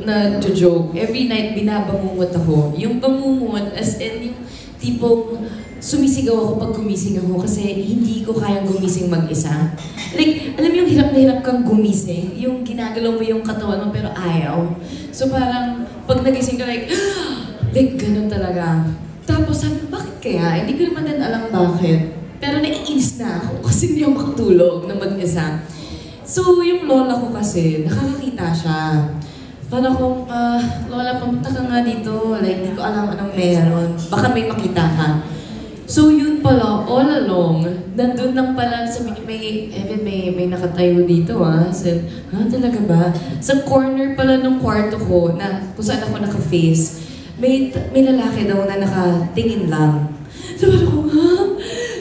nag-joke, every night binabangungot ako. Yung bangungot, as in, yung tipong sumisigaw ako pag gumising ako kasi hindi ko kayang gumising mag-isa. Like, alam mo yung hirap na hirap kang gumising, yung ginagalaw mo yung katawan mo pero ayaw. So parang, pag nagising ka like ganun talaga. Tapos sabi ko, bakit kaya? Hindi ko naman din alam bakit. Pero naiinis na ako kasi hindi ako makatulog na mag-isa. So yung lola ko kasi, nakakakita siya. Parang akong, lola, pumunta ka nga dito. Like, hindi ko alam anong meron. Baka may makita ka. So yun pala, all along, nandun lang pala sa may nakatayo dito Said, talaga ba? Sa corner pala ng kwarto ko, na kung saan ako naka-face, may lalaki daw na nakatingin lang. So parang ko,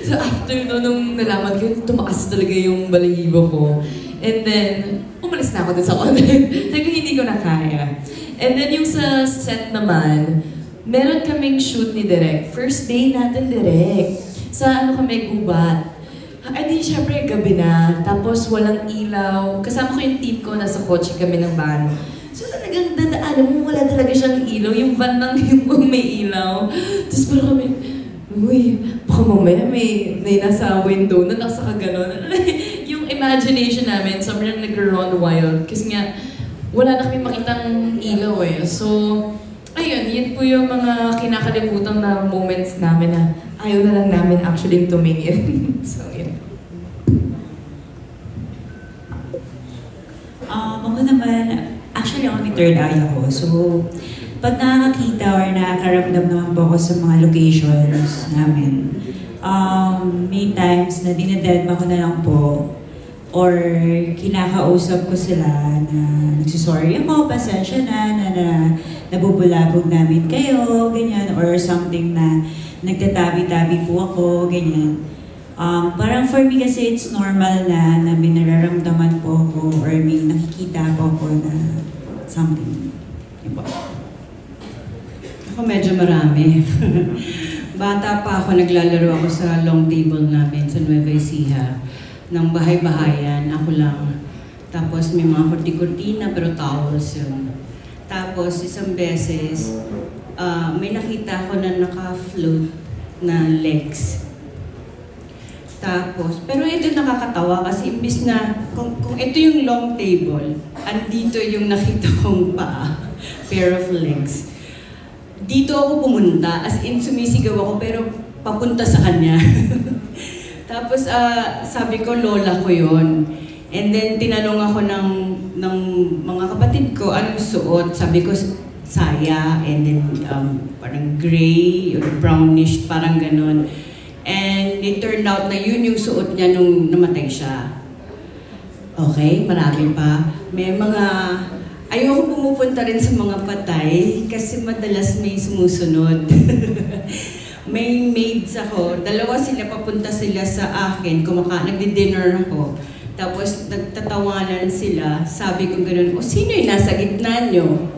So after nung nalaman ko, tumaas talaga yung balahibo ko. And then, umalis na ako dun sa corner. Sabi hindi ko na kaya. And then yung sa set naman, meron kaming shoot ni Direk. First day natin, Direk. Sa kami, gubat. Di, syempre, gabi na. Tapos, walang ilaw. Kasama ko yung team ko, nasa kotse kami ng van. So, talagang dadaanan mo, wala talaga siyang ilaw. Yung van lang yung may ilaw. Tapos, parang kami, uy, baka mamaya may nasa window na nasa kaganon. Yung imagination namin, sobrang nag-run wild. Kasi nga, wala na kami makitang ilaw So, ayun, yun po yung mga kinakalimutan na moments namin na ayaw na lang namin actually tumingin. So, yun. Ako naman, actually ako may third eye ako. So, pag nakakakita or nakakaramdam naman po ako sa mga locations namin, may times na dinededma ko na lang po or kinakausap ko sila na nagsisorry ako, pasensya na nabubulabog namin kayo, ganyan, or something na nagtatabi-tabi po ako, ganyan. Parang for me kasi it's normal na may nararamdaman po ako or may nakikita po ako na something. Diba? Ako medyo marami. Bata pa ako, naglalaro ako sa long table namin sa Nueva Ecija. Ng bahay-bahayan, ako lang. Tapos may mga kurti-kurtina pero towels yun. Tapos isang beses, may nakita ko na naka-float na legs. Tapos, pero ito nakakatawa kasi imbis na, kung ito yung long table, andito yung nakita kong paa, pair of legs. Dito ako pumunta, as in sumisigaw ako pero papunta sa kanya. Tapos sabi ko, lola ko yon. And then tinanong ako ng mga kapatid ko, anong suot? Sabi ko, saya, and then parang gray or brownish, parang ganon. And it turned out na yun yung suot niya nung namatay siya. Okay, marami pa. May mga, ayoko pumupunta rin sa mga patay kasi madalas may sumusunod. May maids ako, dalawa sila, papunta sila sa akin, nagdi-dinner ako. Tapos nagtatawanan sila, sabi ko gano'n, sino yung nasa gitna nyo?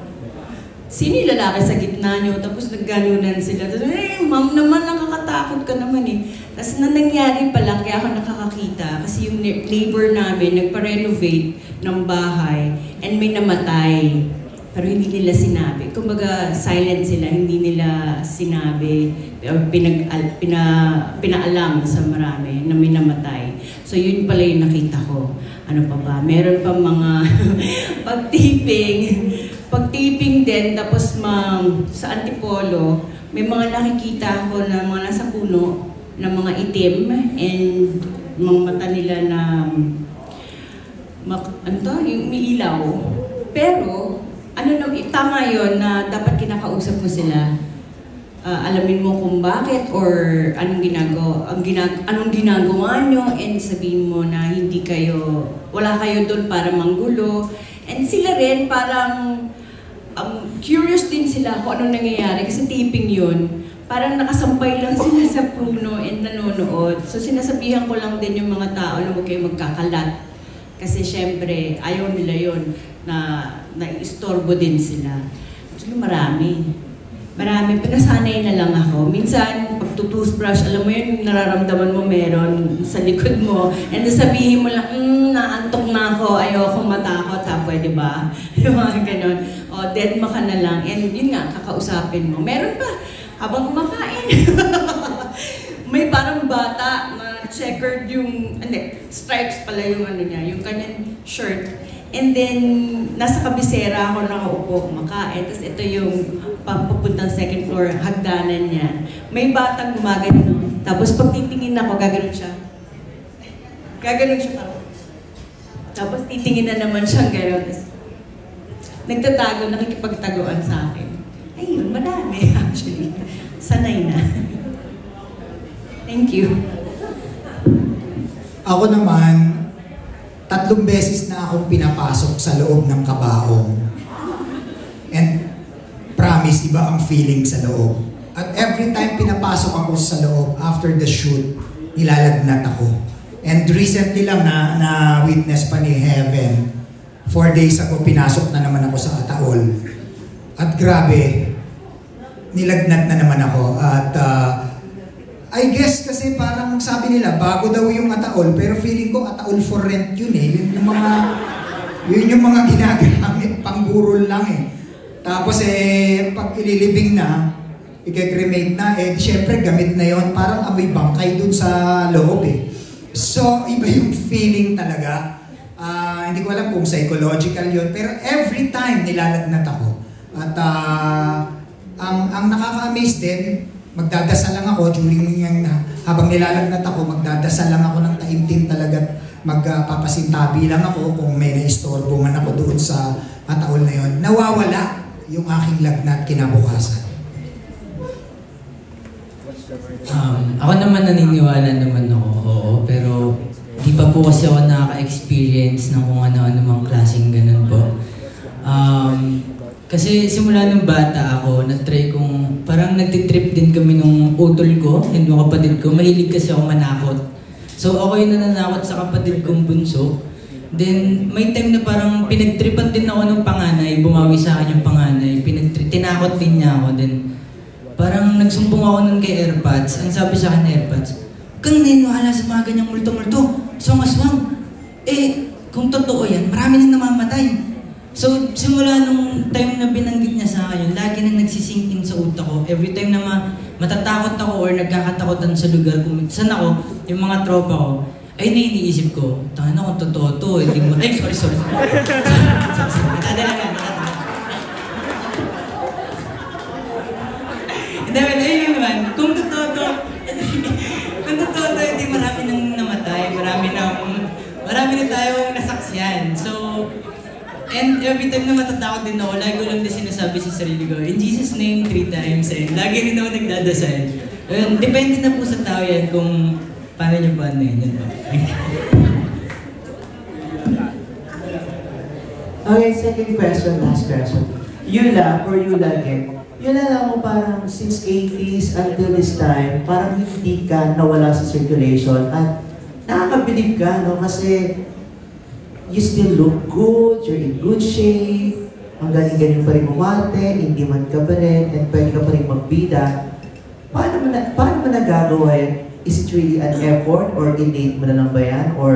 Sino yung lalaki sa gitna nyo? Tapos nagganunan sila. Tapos, ma'am naman, nakakatakot ka naman Tapos na nangyari pala, kaya ako nakakakita. Kasi yung neighbor namin, nagpa-renovate ng bahay and may namatay. Pero hindi nila sinabi. Kumbaga, silent sila, hindi nila sinabi or pinaalam sa marami na may namatay. So yun pala yung nakita ko. Ano pa ba? Meron pa mga pagtiping din, tapos sa Antipolo, may mga nakikita ako na mga nasa puno, na mga itim, and mga mata nila na, yung umiilaw. Pero, tama yun na dapat kinakausap mo sila. Alamin mo kung bakit or anong ginagawa nyo, and sabihin mo na wala kayo doon para manggulo. And sila rin parang curious din sila kung anong nangyayari kasi taping yun. Parang nakasampay lang sila sa puno and nanonood. So sinasabihan ko lang din yung mga tao na huwag kayo magkakalat. Kasi syempre, ayaw nila yun na istorbo din sila. So marami. Pinasanay na lang ako. Minsan, pag tutoothbrush, alam mo yun, nararamdaman mo meron sa likod mo. And sabihin mo lang, naantok na ako, ayoko matakot, pwede ba? Yung mga ganon. O, dead ka na lang. And yun nga, kakausapin mo. Meron pa habang kumakain. May parang bata na checkered yung, stripes pala yung ano niya, yung kanyang shirt. And then, nasa kabisera ako nakaupo, kumakain. Tapos ito yung papupuntang second floor, hagdanan niya. May batang gumagano. Tapos pag titingin ako, gaganon siya. Gaganon siya parang. Tapos titingin na naman siyang gano'n. Nagtatago, nakikipagtaguan sa akin. Ayun, madami actually. Sanay na. Thank you. Ako naman, 3 beses na akong pinapasok sa loob ng kabaong. And promise, iba ang feeling sa loob. At every time pinapasok ako sa loob, after the shoot, nilalagnat ako. And recently lang na witness pa ni Heaven, 4 days ago, pinasok na naman ako sa Ataol. At grabe, nilagnat na naman ako. At I guess kasi parang sabi nila, bago daw yung Ataol, pero feeling ko Ataol for rent yun eh. Yun yung mga ginagamit, pangburol lang eh. Tapos pag ililibing na, i-cremate na, syempre gamit na yon, parang amoy bangkay dun sa loob eh. So, iba yung feeling talaga. Hindi ko alam kung psychological yun, pero every time nilalagnat ako. At ang nakaka-amaze din, magdadasal lang ako during yung, habang nilalagnat ako, magdadasal lang ako ng taimtim talaga. Magpapasintabi lang ako kung may naistorbo man ako doon sa Ataol na yun. Nawawala yung aking lagnat kinabukasan. Ako naman naniniwala naman ako, oo, pero di pa po kasi ako nakaka-experience ng kung ano-ano mang klaseng ganun po. Kasi simula nung bata ako, na-try kong, parang nagtitrip din kami nung utol ko and yung kapatid ko. Mahilig kasi ako manakot. So ako yung nananakot sa kapatid kong bunso. Then may time na parang pinagtripan din ako ng panganay, bumawi sa akin yung panganay. Tinakot din niya ako. Then parang nagsumbong ako nun kay AirPods. Ang sabi sa akin AirPods, kang niniwala sa mga ganyang multo-multo, aswang-aswang. Kung totoo yan, marami nang namamatay. So, simula nung time na binanggit niya sa akin, lagi nang nagsisingkin sa utak ko. Every time na matatakot ako or nagkakatakotan sa lugar kung saan ako, yung mga tropa ko, ay iniisip ko, tanga na kung totoo to, hindi mo, sorry. Hindi, ayun naman, kung totoo to, hindi marami nang namatay, marami na tayong nasaksiyan. So, and every time na matatakot din ako, lagi ko lang din sinasabi sa sarili ko, in Jesus' name 3 times, and lagi rin ako nagdadasal. Depende na po sa tao yan kung paano nyo ba yun. Okay, second question, last question. Yula, for Yula again. Yula lang mo parang since 80s until this time, parang hindi ka nawala sa circulation at nakakabilib ka, no? Kasi you still look good, you're in good shape, ang galing-galing pa rin umarte, hindi man ka pa rin, and pwede ka pa rin magbida. Paano mo nagagawa yan? Is it really an effort or innate mo na lang ba yan? Or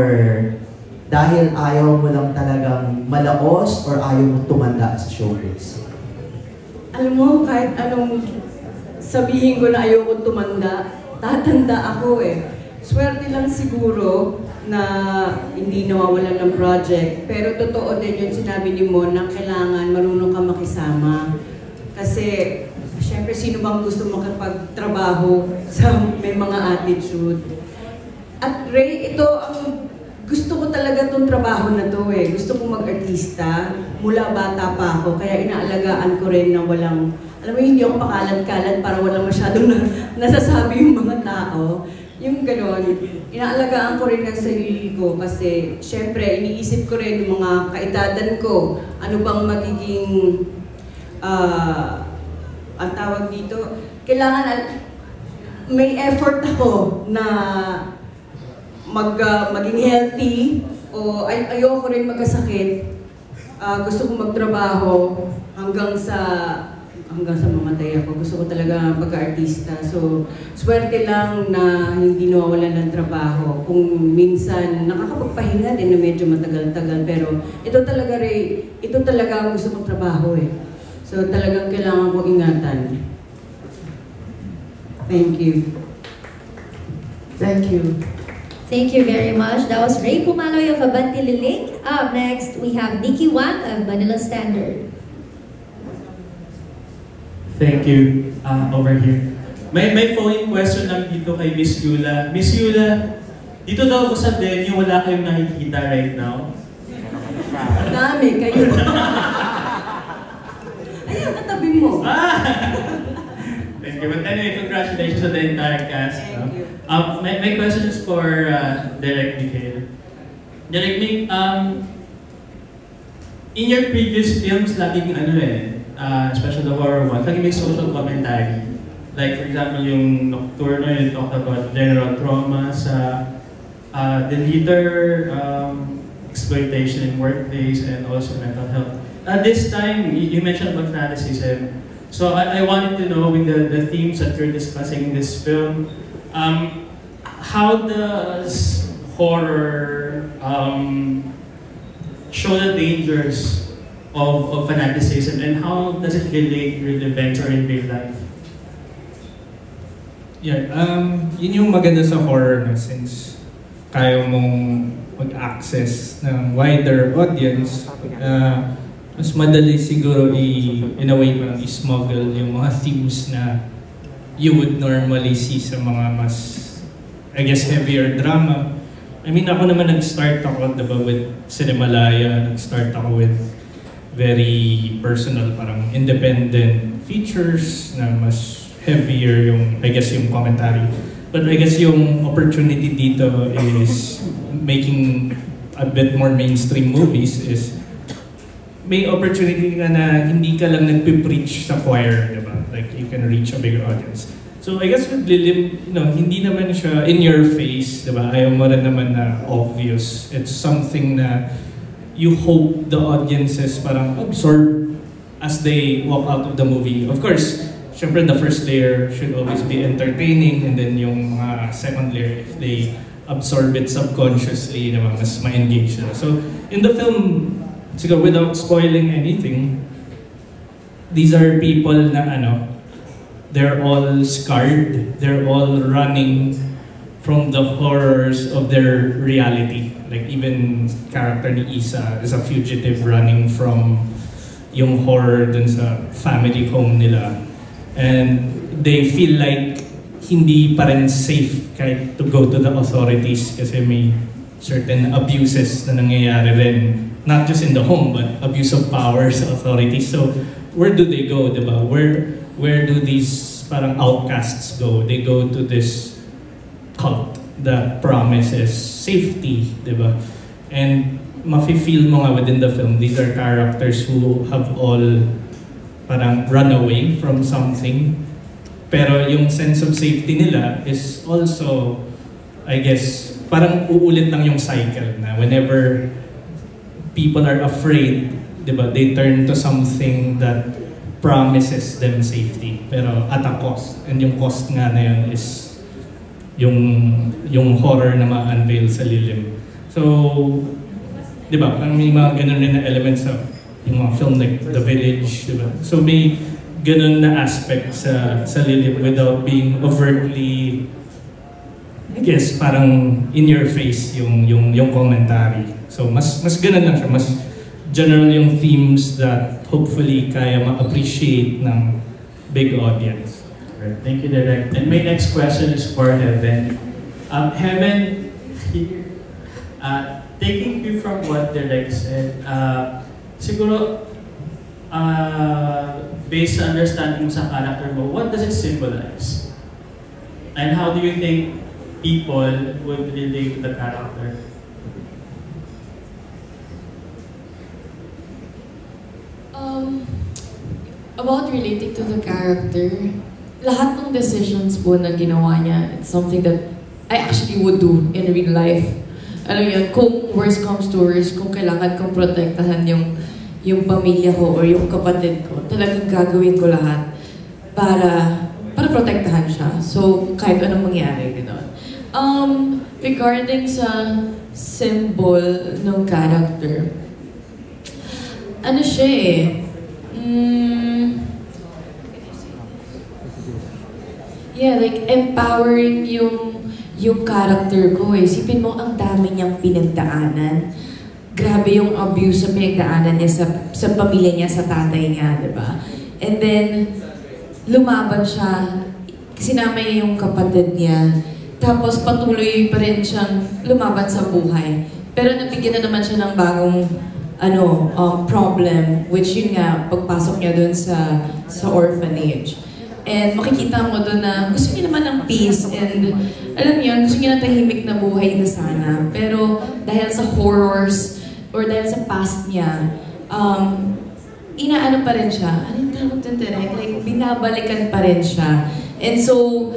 dahil ayaw mo lang talagang malaos or ayaw mo tumanda sa showbiz? Alam mo, kahit anong sabihin ko na ayoko tumanda, tatanda ako eh. Swerte lang siguro na hindi nawawalan ng project. Pero totoo din yung sinabi ni Mon na kailangan marunong ka makisama. Kasi, syempre, sino bang gusto makapagtrabaho sa may mga attitude? At Ray, ito ang gusto ko talaga itong trabaho na to eh. Gusto ko mag-artista. Mula bata pa ako. Kaya inaalagaan ko rin na walang, alam mo, hindi ako pakalat-kalat para walang masyadong nasasabi yung mga tao. Yung gano'n, inaalagaan ko rin ang sarili ko kasi syempre iniisip ko rin yung mga kaedadan ko. Ano bang magiging, ang tawag dito, kailangan may effort ako na maging healthy o ayoko rin magkasakit. Gusto ko magtrabaho hanggang sa mamatay ako. Gusto ko talaga pagka-artista. So, swerte lang na hindi nawawalan ng trabaho. Kung minsan, nakakapagpahinga din na medyo matagal-tagal. Pero ito talaga, Ray, ito talaga ang gusto kong trabaho eh. So, talagang kailangan ko ingatan. Thank you. Thank you. Thank you very much. That was Ray Pumaloy of Abanti Liling. Up next, we have Nikki Wang of Manila Standard. Thank you. Over here. May phone question lang dito kay Miss Yula. Miss Yula, dito daw ko sa venue, wala kayong nakikita right now? Dami, kayo. Ayun, katabi mo. Thank you. But anyway, congratulations to the entire cast. Thank you. My question is for Derek Mikhail. Derek Mik, in your previous films, laging especially the horror ones, laging may social commentary. Like for example, yung Nocturno, you talked about general trauma sa the leader, exploitation in workplace, and also mental health. This time, you mentioned about fanaticism. So I wanted to know, with the themes that you're discussing in this film, how does horror show the dangers of fanaticism, and how does it relate with events or in real life? Yeah, yun yung maganda sa horror na since kaya mong mag-access ng wider audience, mas madali siguro in a way parang i-smuggle yung mga themes na you would normally see sa mga mas, I guess, heavier drama. I mean, ako naman nag-start ako, diba, with Cinemalaya, nag-start ako with very personal, parang independent features na mas heavier yung, I guess, yung commentary. But I guess yung opportunity dito is making a bit more mainstream movies is may opportunity ka na hindi ka lang nagpipreach sa choir, diba? Like, you can reach a bigger audience. So I guess with Lilim, hindi naman siya in your face, diba? Ayaw mo rin naman na obvious. It's something na you hope the audiences parang absorb as they walk out of the movie. Of course, syempre the first layer should always be entertaining, and then yung second layer, if they absorb it subconsciously, naman, mas ma-engage sila. So in the film, siguro without spoiling anything, these are people na they're all scarred, they're all running from the horrors of their reality. Like even character ni Isa is a fugitive running from yung horror dun sa family home nila. And they feel like hindi pa rin safe kahit to go to the authorities kasi may certain abuses na nangyayari rin. Not just in the home, but abuse of power sa authorities. So where do they go, diba? Where do these parang outcasts go? They go to this cult that promises safety, diba? And mafe-feel mo nga within the film, these are characters who have all parang run away from something. Pero yung sense of safety nila is also, I guess, parang uulit lang yung cycle na whenever people are afraid, diba, they turn to something that promises them safety, pero at a cost. And yung cost nga na yun is yung horror na ma-unveil sa Lilim. So, diba, parang may mga ganun rin na elements of yung mga film like The Village, diba? So may ganun na aspect sa Lilim without being overtly, I guess, parang in your face yung commentary. So mas ganun lang siya, mas general yung themes that hopefully kaya ma-appreciate ng big audience. Right. Thank you, Derek. And my next question is for Heaven. Heaven, taking you from what Derek said, siguro, based sa understanding mo sa character mo, what does it symbolize? And how do you think people would relate to the character? About relating to the character, lahat ng decisions po na ginawa niya, it's something that I actually would do in real life. Alam yun, kung worst comes to worst, kung kailangan kong protektahan yung pamilya ko or yung kapatid ko, talagang gagawin ko lahat para protektahan siya. So, kahit anong mangyari, gano'n. Regarding sa symbol ng character, ano siya Yeah, like empowering yung character ko eh. Isipin mo, ang dami niyang pinagdaanan. Grabe yung abuse na pinagdaanan niya sa pamilya niya, sa tatay niya, di ba? And then, lumaban siya, sinama niya yung kapatid niya, tapos patuloy pa rin siyang lumaban sa buhay. Pero nabigyan na naman siya ng bagong problem, which yun nga, pagpasok niya dun sa orphanage. And makikita mo doon na gusto niya naman ng peace and alam niyo, gusto niya ng tahimik na buhay na sana. Pero dahil sa horrors or dahil sa past niya, inaano pa rin siya. Anong tawag doon direct? Like, binabalikan pa rin siya. And so,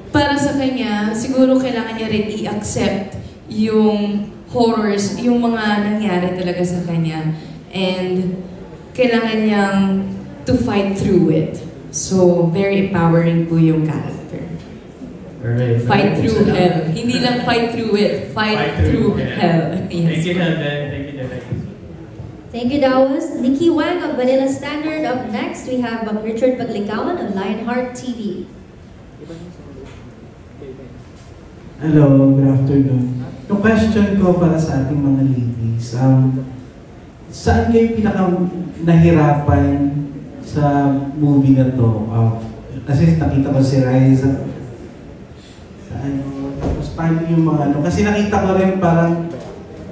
para sa kanya, siguro kailangan niya rin i-accept yung horrors, yung mga nangyari talaga sa kanya. And kailangan niyang to fight through it. So, very empowering po yung character. Alright. Fight through hell. Hindi lang fight through it. Fight through hell. Yes. Thank you, Helen. Thank you, Derek. Thank you, Dawes. Nikki Wang of Manila Standard. Up next, we have Richard Paglikawan of Lionheart TV. Hello, good afternoon. Yung question ko para sa ating mga ladies, saan kayo pinaka-nahirapan sa movie na to? Kasi nakita ko si Riza sa tapos paano yung mga kasi nakita ko rin parang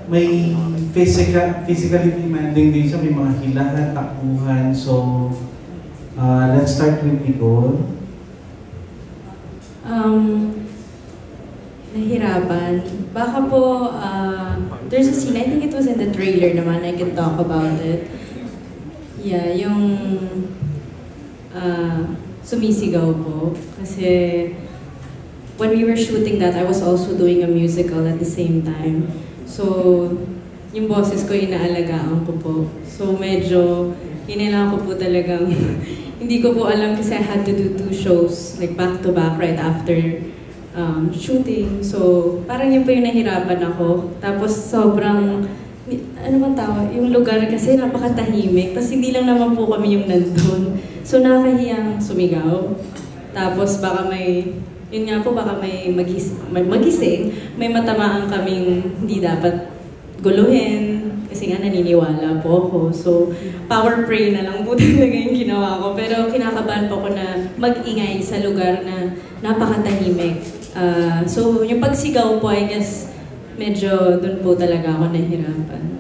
may physically demanding din siya, may mga hilahan, takbuhan. So, let's start with Nicole. Nahirapan. Baka po, there's a scene, I think it was in the trailer naman, I can talk about it. Yeah, yung sumisigaw po. Kasi when we were shooting that, I was also doing a musical at the same time. So, yung boses ko inaalagaan ko po. So, medyo, kailangan ko po talagang, hindi ko po alam kasi I had to do 2 shows, like back to back right after shooting. So, parang yun po yung nahirapan ako. Tapos, sobrang, ano man tawag, yung lugar kasi napakatahimik. Tapos hindi lang naman po kami yung nandun. So nakakahiyang sumigaw. Tapos baka may, yun nga po, baka may magising, may matamaan kaming hindi dapat guluhin. Kasi nga naniniwala po ako. So power pray na lang po talaga yung ginawa ko. Pero kinakabahan po ko na mag-ingay sa lugar na napakatahimik. So yung pagsigaw po, I guess, medyo doon po talaga ako nahirapan.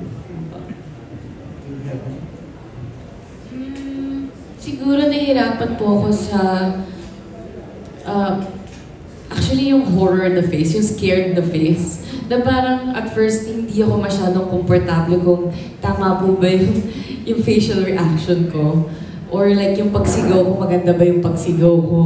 Siguro nahirapan po ako sa actually yung horror in the face, yung scared in the face. Na parang at first hindi ako masyadong komportable kung tama po ba yung facial reaction ko. Or like yung pagsigaw ko, maganda ba yung pagsigaw ko.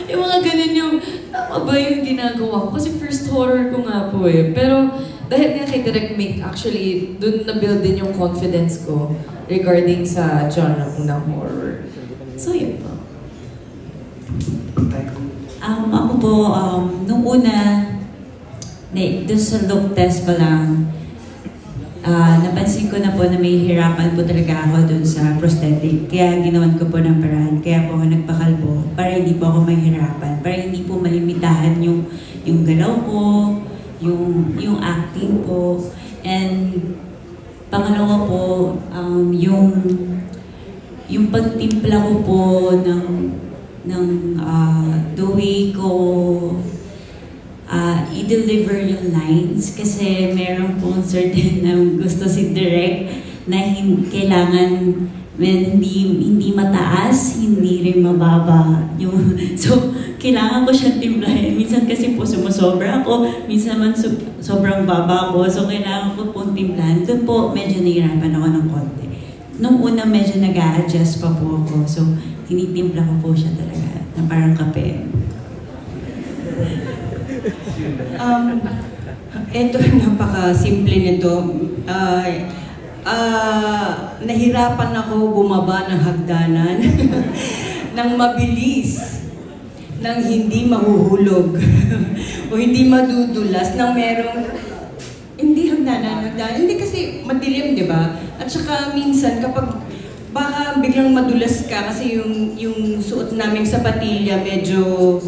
Yung mga ganun yung tama ba yung ginagawa ko? Kasi first horror ko nga po eh. Pero dahil nga kay Direct Make, actually, dun na-build din yung confidence ko regarding sa genre ko ng horror. So yun po. Ako po, nung una, dun sa look test pa lang, napansin ko na po na may hirapan po talaga ako dun sa prosthetic. Kaya ginawan ko po ng paraan. Kaya po ako nagpakalbo para hindi po ako mahirapan. Para hindi po malimitahan yung galaw ko, yung acting po. And pangalawa po, yung pagtimpla ko po ng the way ko i-deliver yung lines kasi meron pong certain na gusto si Direk na kailangan hindi mataas, hindi rin mababa. So, kailangan ko siya timplahin. Minsan kasi po sumusobra ako, minsan man sobrang baba ako. So, kailangan ko pong timplahan. Doon po, medyo nahirapan ako ng konti. Nung una, medyo nag-a-adjust pa po ako. So, tinitimpla ko po siya talaga na parang kape. Ito, napaka-simple nito. Nahirapan ako bumaba ng hagdanan ng mabilis, ng hindi mahuhulog o hindi madudulas, ng merong hindi kasi madilim, di ba? At saka minsan kapag baka biglang madulas ka kasi yung suot naming sapatilya medyo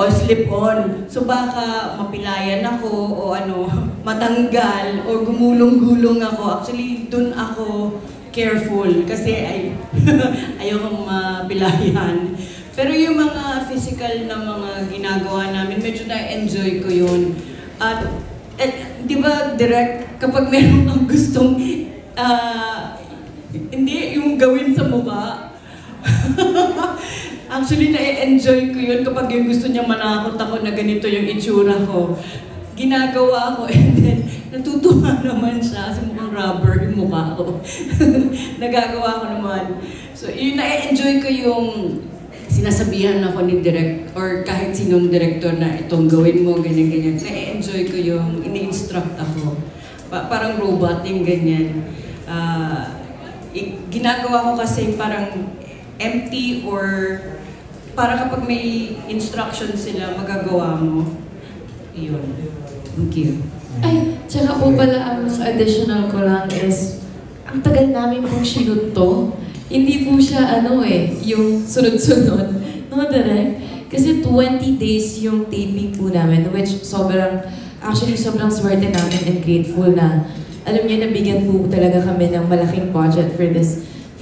slip-on. So baka mapilayan ako o matanggal o gumulong-gulong ako. Actually, dun ako careful kasi ayokong mapilayan. Pero yung mga physical na mga ginagawa namin, medyo na-enjoy ko yun. At di ba, direct, kapag meron kang gustong hindi yung gawin sa mukha. Actually, na-enjoy ko yun kapag yung gusto niya manakot ako na ganito yung itsura ko. Ginagawa ko and then natutuwa naman siya kasi mukhang rubber yung mukha ko. Nagagawa ko naman. So, yun, na-enjoy ko yung sinasabihan ako ni direct or kahit sinong director na itong gawin mo, ganyan-ganyan. Na-enjoy ko yung ini-instruct ako. Parang robot yung ganyan. Ginagawa ko kasi parang empty or para kapag may instruction sila, magagawa mo. Yun. Thank you. Ay, tsaka po pala ang additional ko lang is, ang tagal namin pong shoot to. Hindi po siya yung sunod-sunod. No, direct? Kasi 20 days yung taping po namin, which sobrang swerte namin and grateful na alam niyo, nabigyan po talaga kami ng malaking budget for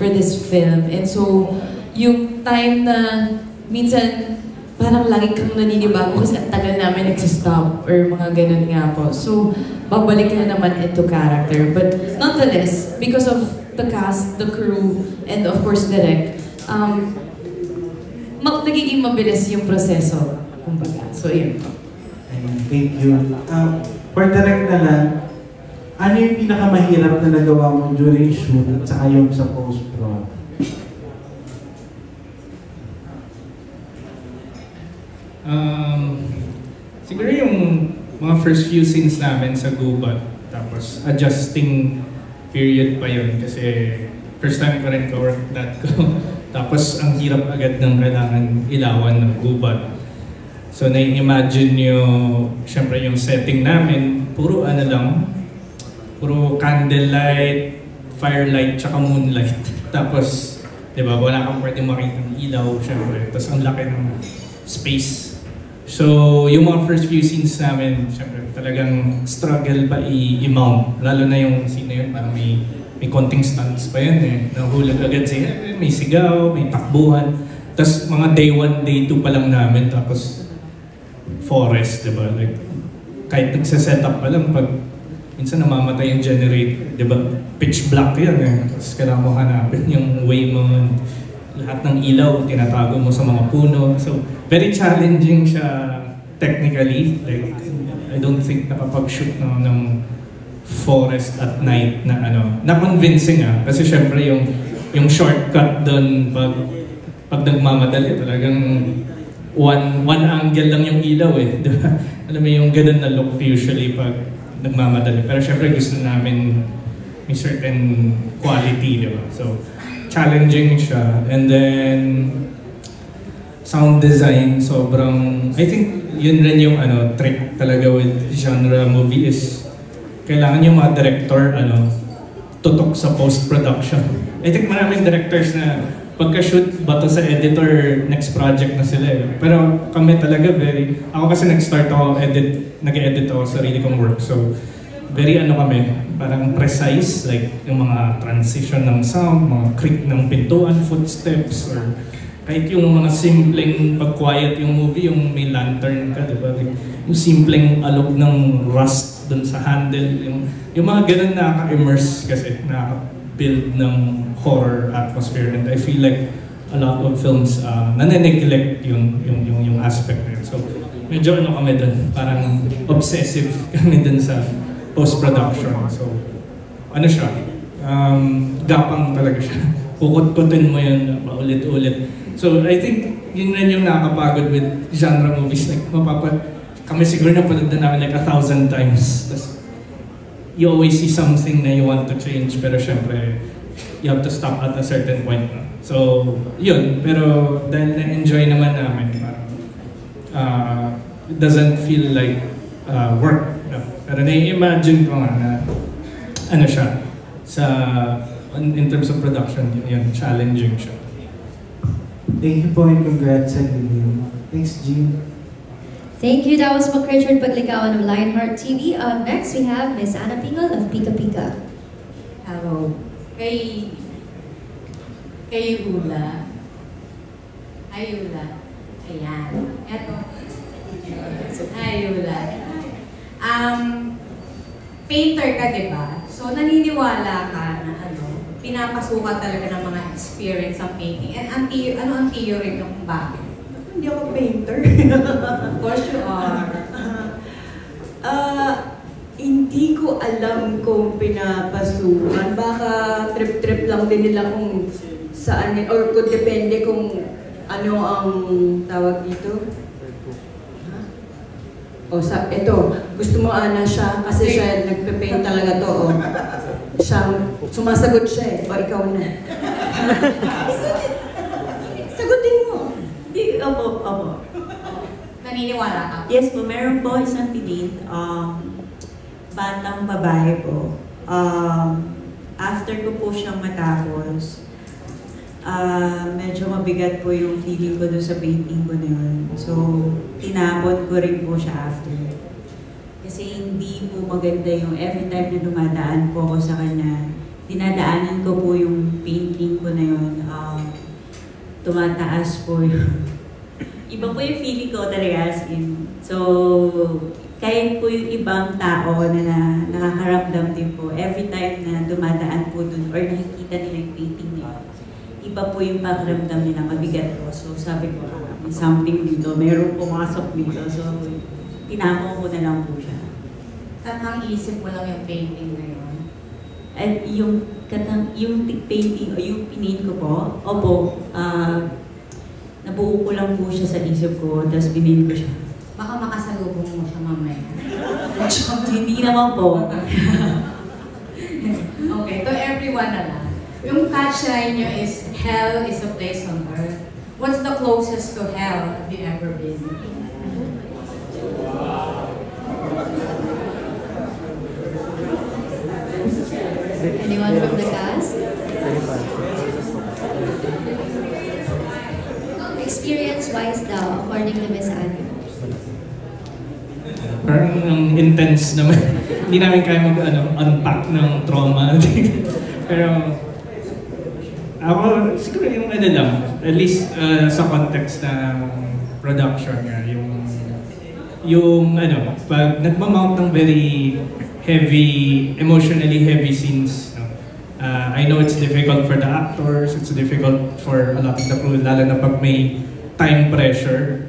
this film. And so, yung time na minsan parang lagi kang naninibago kasi ang tagal namin nagsistop or mga ganun nga po. So, babalik na naman into character. But nonetheless, because of the cast, the crew, and of course, direct, nagiging mabilis yung proseso. Kumbaga. So, yun po. Thank you. For direct na lang, ano yung pinakamahirap na nagawa mo during shoot at saka yung sa post-prod? Siguro yung mga first few scenes namin sa Gubat, tapos adjusting period pa yun kasi first time ko rin ka-work that ko. Tapos ang hirap agad ng kailangan ilawan ng Gubat. So na-imagine nyo, syempre yung setting namin, puro puro candlelight, firelight, tsaka moonlight. Tapos, di ba, wala kang pwede makita ng ilaw, syempre. Tapos ang laki ng space. So, yung mga first few scenes namin, syempre, talagang struggle pa i-mount. Lalo na yung scene na yun, parang may konting stunts pa yun eh. Nahulag agad siya, may sigaw, may takbuhan. Tapos mga day 1, day 2 pa lang namin, tapos forest, di ba? Like, kahit nagsaset up pa lang, pag minsan namamatay yung generator, di ba? Pitch black yan eh. Tapos kailangan mo hanapin yung way mo, lahat ng ilaw, tinatago mo sa mga puno. So, very challenging siya technically. Like, I don't think nakapag-shoot ng forest at night na na-convincing Kasi syempre yung shortcut doon pag nagmamadali, talagang one angle lang yung ilaw eh. Di ba? Alam mo yung ganun na look usually pag nagmamadali. Pero syempre gusto namin may certain quality, di ba? So, challenging siya. And then, sound design, sobrang, I think yun rin yung trick talaga with genre movie is kailangan yung mga director, tutok sa post-production. I think maraming directors na pagka-shoot, bato sa editor, next project na sila eh. Pero kami talaga ako kasi nag-start ako, nag-edit ako sarili kong work. So, very kami, parang precise, like yung mga transition ng sound, mga creak ng pintuan, footsteps, or kahit yung mga simpleng pag-quiet yung movie, yung may lantern ka, di ba? Like, yung simpleng alog ng rust dun sa handle, yung mga ganun nakaka-immerse kasi, nakaka-build ng horror atmosphere. And I feel like a lot of films nane-neglect yung aspect na yun. So, medyo kami dun, parang obsessive kami dun sa post-production. So, siya, gapang talaga siya. Kukut-kutin mo yun, paulit-ulit. So, I think yun rin yung nakakapagod with genre movies. Like, kami siguro napanood na namin like 1,000 times. Tapos, you always see something na you want to change, pero syempre, you have to stop at a certain point. So, yun. Pero, dahil na-enjoy naman namin, it doesn't feel like work. Pero na-imagine ko nga na, siya, sa in terms of production, yun, challenging siya. Thank you po and congrats sa Lilium. Thanks, Jean. Thank you. That was Mac Richard Paglicawan of Lionheart TV. Up next, we have Miss Ana Pingal of Pika Pika. Hello. Kay Hula. Hi, Hula. Ayan. Eto. Hi, Hula. Painter ka, di ba? So, naniniwala ka na pinapasukan talaga ng mga experience ang painting. And ano ang theory kung bakit? Hindi ako painter. Of course you are. Hindi ko alam kung pinapasukan. Baka trip-trip lang din nila kung saan, or kung depende kung ano ang tawag dito. O ito, gusto mo Ana siya, kasi siya nagpe-paint talaga to. O. Siyang, sumasagot siya eh, o ikaw na. Sagutin mo. Opo. Naniniwala ka? Yes po, meron po isang pinit, batang babae po. After ko po siyang matapos, medyo mabigat po yung feeling ko doon sa painting ko na yun. So, tinapon ko rin po siya after. Kasi hindi po maganda yung every time na dumadaan po ako sa kanya, dinadaanan ko po yung painting ko na yun. Tumataas po yung iba po yung feeling ko talaga as in. So, kahit po yung ibang tao na nakakaramdam din po, every time na dumadaan po dun or nakikita nila yung painting nila, iba po yung pakiramdam nila, mabigat po. So, sabi ko, may something dito, meron pumasok dito. So, tinapon ko na lang po siya. Katang isip mo lang yung painting na yun? At yung painting o yung pinaint ko po, opo, nabuo ko lang po siya sa isip ko, tapos pinaint ko siya. Baka makasalubong mo siya mamaya. Hindi naman po. Okay, to everyone na lang. Yung catchline nyo is, hell is a place on earth. What's the closest to hell have you ever been? Anyone from the cast? Experience-wise daw, according to Miss Anne. Parang intense naman. Hindi namin kaya unpack ng trauma. Pero ako, siguro yung lang, at least sa context ng production nga, yung pag nagmamount ng very heavy, emotionally heavy scenes, I know it's difficult for the actors, it's difficult for a lot of the crew, lalo na pag may time pressure.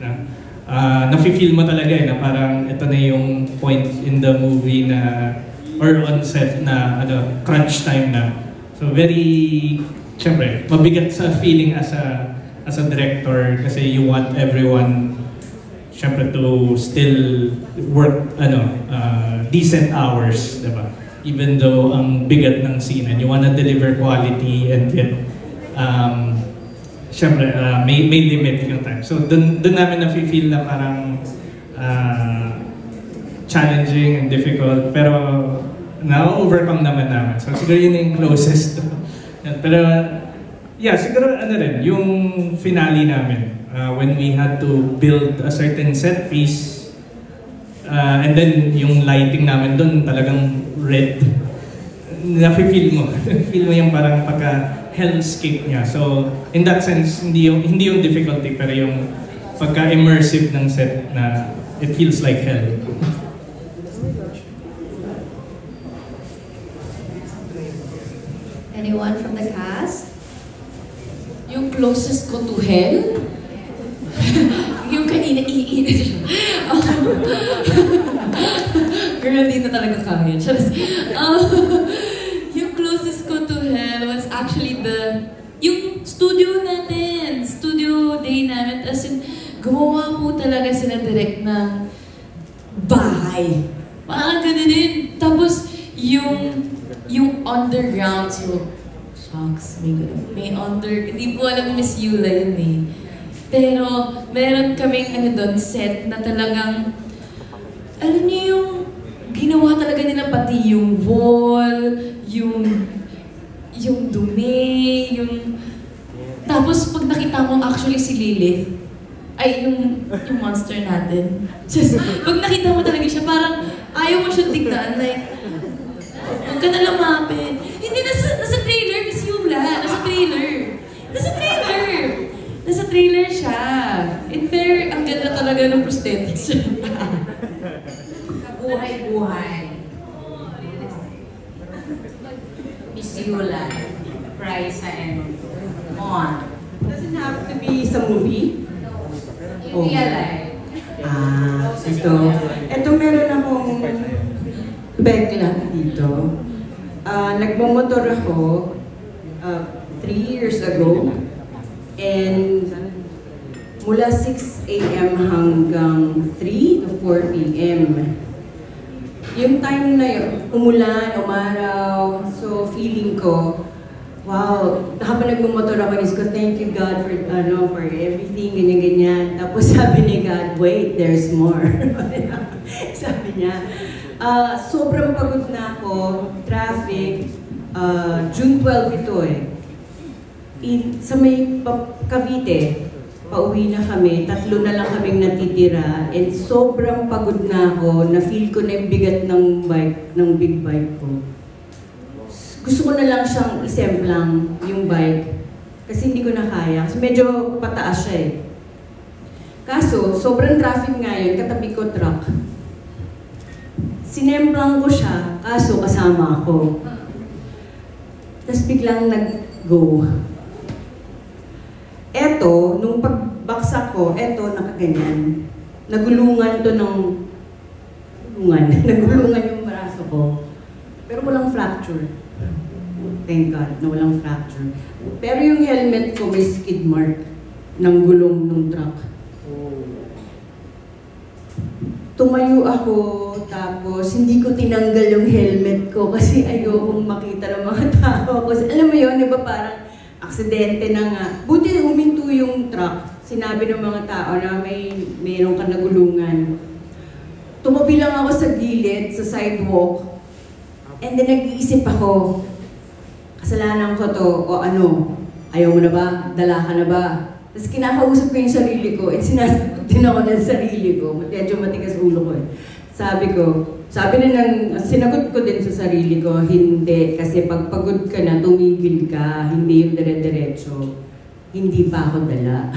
Nafe-feel mo talaga na parang ito na yung point in the movie na, or on set na crunch time na. So very, syempre, mabigat sa feeling as a director kasi you want everyone syempre to still work decent hours, diba? Even though ang bigat ng scene and you wanna deliver quality and yet syempre may limit yung time. So dun namin na-feel na parang challenging and difficult pero na-overcome naman namin. So siguro yun yung closest. Pero yeah, siguro rin, yung finale namin when we had to build a certain set piece and then yung lighting namin doon talagang red. Nafe-feel mo. Feel mo yung parang pagka-hellscape niya. So in that sense, hindi yung difficulty pero yung pagka-immersive ng set na it feels like hell. Anyone from the cast? Yung closest ko to hell? Yung kanina, iiinit siya. Girl, di na talaga kaya. Yung closest ko to hell was actually yung studio natin, studio day namin. As in, gumawa po talaga sila direct ng bahay. Parang ganun din. Tapos, yung underground, so, shucks, may hindi po alam Miss Yula yun eh. Pero, meron kaming doon, set na talagang, alam niyo yung, ginawa talaga nila pati yung wall, yung yung dumi, yung... Tapos pag nakita mo actually si Lilith, ay yung monster natin. Just, pag nakita mo talaga siya, parang ayaw mo siya tignan, like, huwag ka na lumapit. Hindi, nasa trailer, Miss Yula. Nasa trailer. Nasa trailer siya. In fair, ang ganda talaga ng prosthetics. Sa buhay-buhay. Miss Yula, Raisa, and Mon. Doesn't have to be sa movie. In real life. Ito meron akong backlog dito. Nagmamotor ako 3 years ago. And mula 6 a.m. hanggang 3 to 4 p.m. Yung time na yun, umulan, umaraw, so feeling ko, wow, habang nagmamotor ako, ko, thank you God for everything, ganyan-ganyan. Tapos sabi ni God, wait, there's more. Sabi niya, sobrang pagod na ako, traffic, June 12 ito eh. Sa may Cavite, pauwi na kami, 3 na lang kaming natitira, and sobrang pagod na ako, na-feel ko na yung bigat ng big bike ko. Gusto ko na lang siyang isemplang yung bike, kasi hindi ko na kaya, kasi medyo pataas siya eh. Kaso, sobrang traffic ngayon, katabi ko truck. Sinemplang ko siya, kaso kasama ako. Tapos biglang nag-go. Eto, nung pagbaksak ko, eto, nakaganyan. Nagulungan to ng... Nagulungan yung braso ko. Pero walang fracture. Thank God, na walang fracture. Pero yung helmet ko may skid mark ng gulong ng truck. Tumayo ako, tapos hindi ko tinanggal yung helmet ko kasi ayokong makita ng mga tao. Kasi alam mo yun, di ba parang aksidente na nga. Buti huminto yung truck. Sinabi ng mga tao na mayroon ka nagulungan. Tumabi lang ako sa gilid, sa sidewalk. And then nag-iisip ako, kasalanan ko to, o ano, ayaw mo na ba? Dala ka na ba? Tapos kinakausap ko yung sarili ko, at sinasagot din ako ng sarili ko. Medyo matigas ulo ko eh. Sinagot ko din sa sarili ko, hindi. Kasi pag pagod ka na, tumigil ka, hindi yung dire-diretso. Hindi pa ako dala.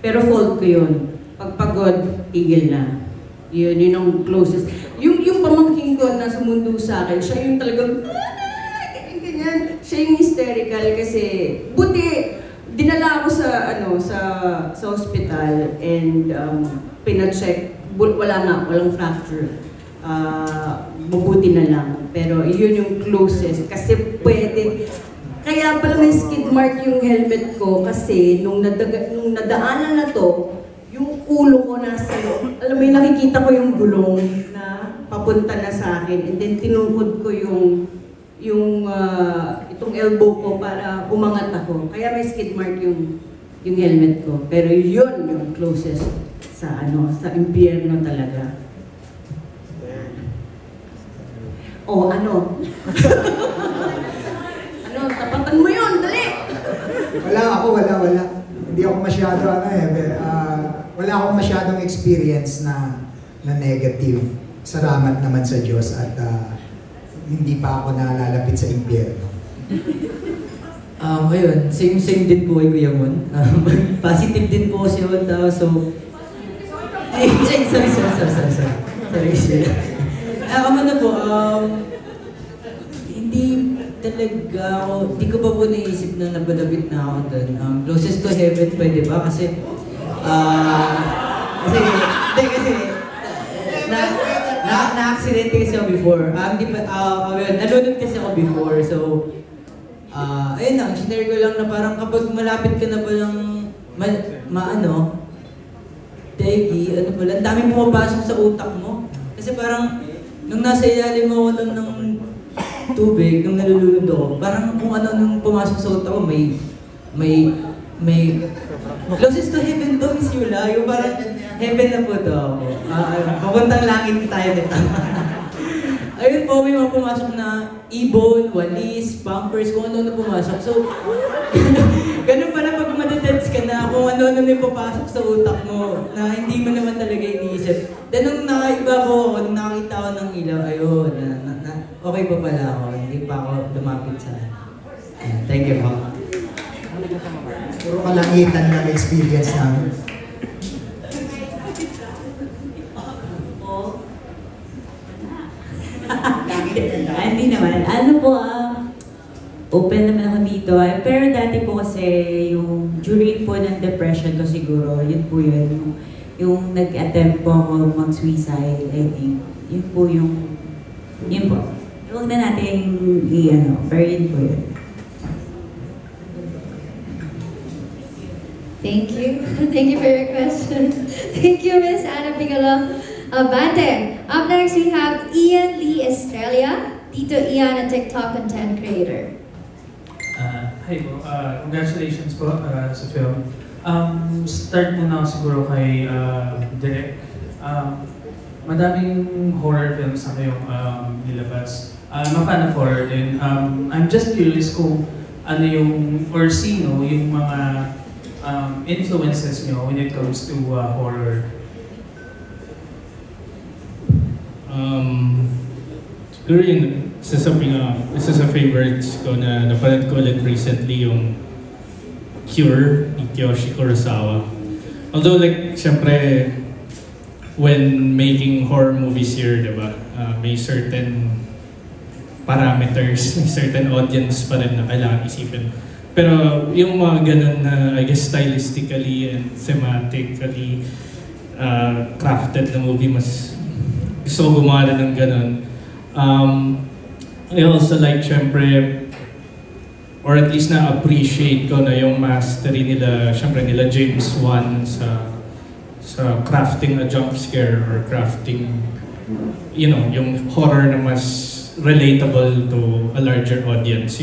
Pero fault ko yun. Pag pagod, tigil na. Yun ang closest. Yung pamangking ko na sumundo sa akin, siya yung talagang, ganyan. Siya yung hysterical kasi, buti, dinala ako sa hospital and pina-check. Walang fracture. Mabuti na lang. Pero yun yung closest. Kasi pwede. Kaya pala may skid mark yung helmet ko kasi nung nadaanan na to, yung ulo ko nasa, alam mo yung nakikita ko yung gulong na papunta na sa akin. And then tinuhod ko itong elbow ko para umangat ako. Kaya may skid mark yung helmet ko. Pero yun yung closest sa impyerno talaga. Oh, ano? Tapatan mo yun, dali! Wala. Hindi ako masyado, wala akong masyadong experience na negative. Salamat naman sa Diyos at hindi pa ako nalalapit sa impyerno. Ayun, same din po kay Kuya Mon. Positive din po siya, so... Sorry. Ako na po, hindi ko pa po naisip na nabalapit na ako doon. Closest to heaven, pwede ba? Kasi na-accidente kasi ako before. Nalunod kasi ako before, so ayun lang, sinare ko lang na parang kapag malapit ka na palang Tegi, ang daming pumapasok sa utak mo. Kasi parang, nung nasa ilalim ako ng tubig, nung nalulunod ako, parang kung nung pumasok sa utak ko, may closest to heaven to, Miss Yula, yung parang heaven na po to ako. Papuntang langit tayo nito. ayun po, may mga pumasok na ibon, walis, pampers, kung ano-ano pumasok. So, ganun pala pag madadets ka na kung ano-ano na papasok sa utak mo na hindi mo naman talaga iniisip. Then nung nakaiba po ako, nung nakakita ko ng ilaw, ayun, okay pa pala ako, hindi pa ako lumapit sa... thank you po. Puro kalangitan ng experience namin. Hindi naman. Ano po, open naman ako dito. Pero dati po kasi yung during po ng depression ko siguro, yun po yun. Yung nag-attempt po ako mag-suicide, I think. Yun po. Huwag na natin pero yun po yun. Thank you. Thank you for your question. Thank you, Miss Ana Piccolo Abante. Up next, we have Ian Lee Estrella. Tito Ian, a TikTok content creator. Hi po. Congratulations po sa film. Start muna siguro kay Direk. Madaming horror films na kayong nilabas. I'm a fan of horror din. I'm just curious kung ano yung, or sino yung mga influences nyo when it comes to horror. Siguro yun, isa sa favorites ko na napanood ko ulit recently yung Cure ni Kiyoshi Kurosawa. Although like, syempre, when making horror movies here, diba, may certain parameters, may certain audience pa rin na kailangan isipin. Pero yung mga ganun na, I guess, stylistically and thematically crafted na movie, mas gusto ko gumawa ng ganun. I also like, syempre, or at least na-appreciate ko na yung mastery nila, syempre nila James Wan sa crafting a jump scare or crafting, yung horror na mas relatable to a larger audience.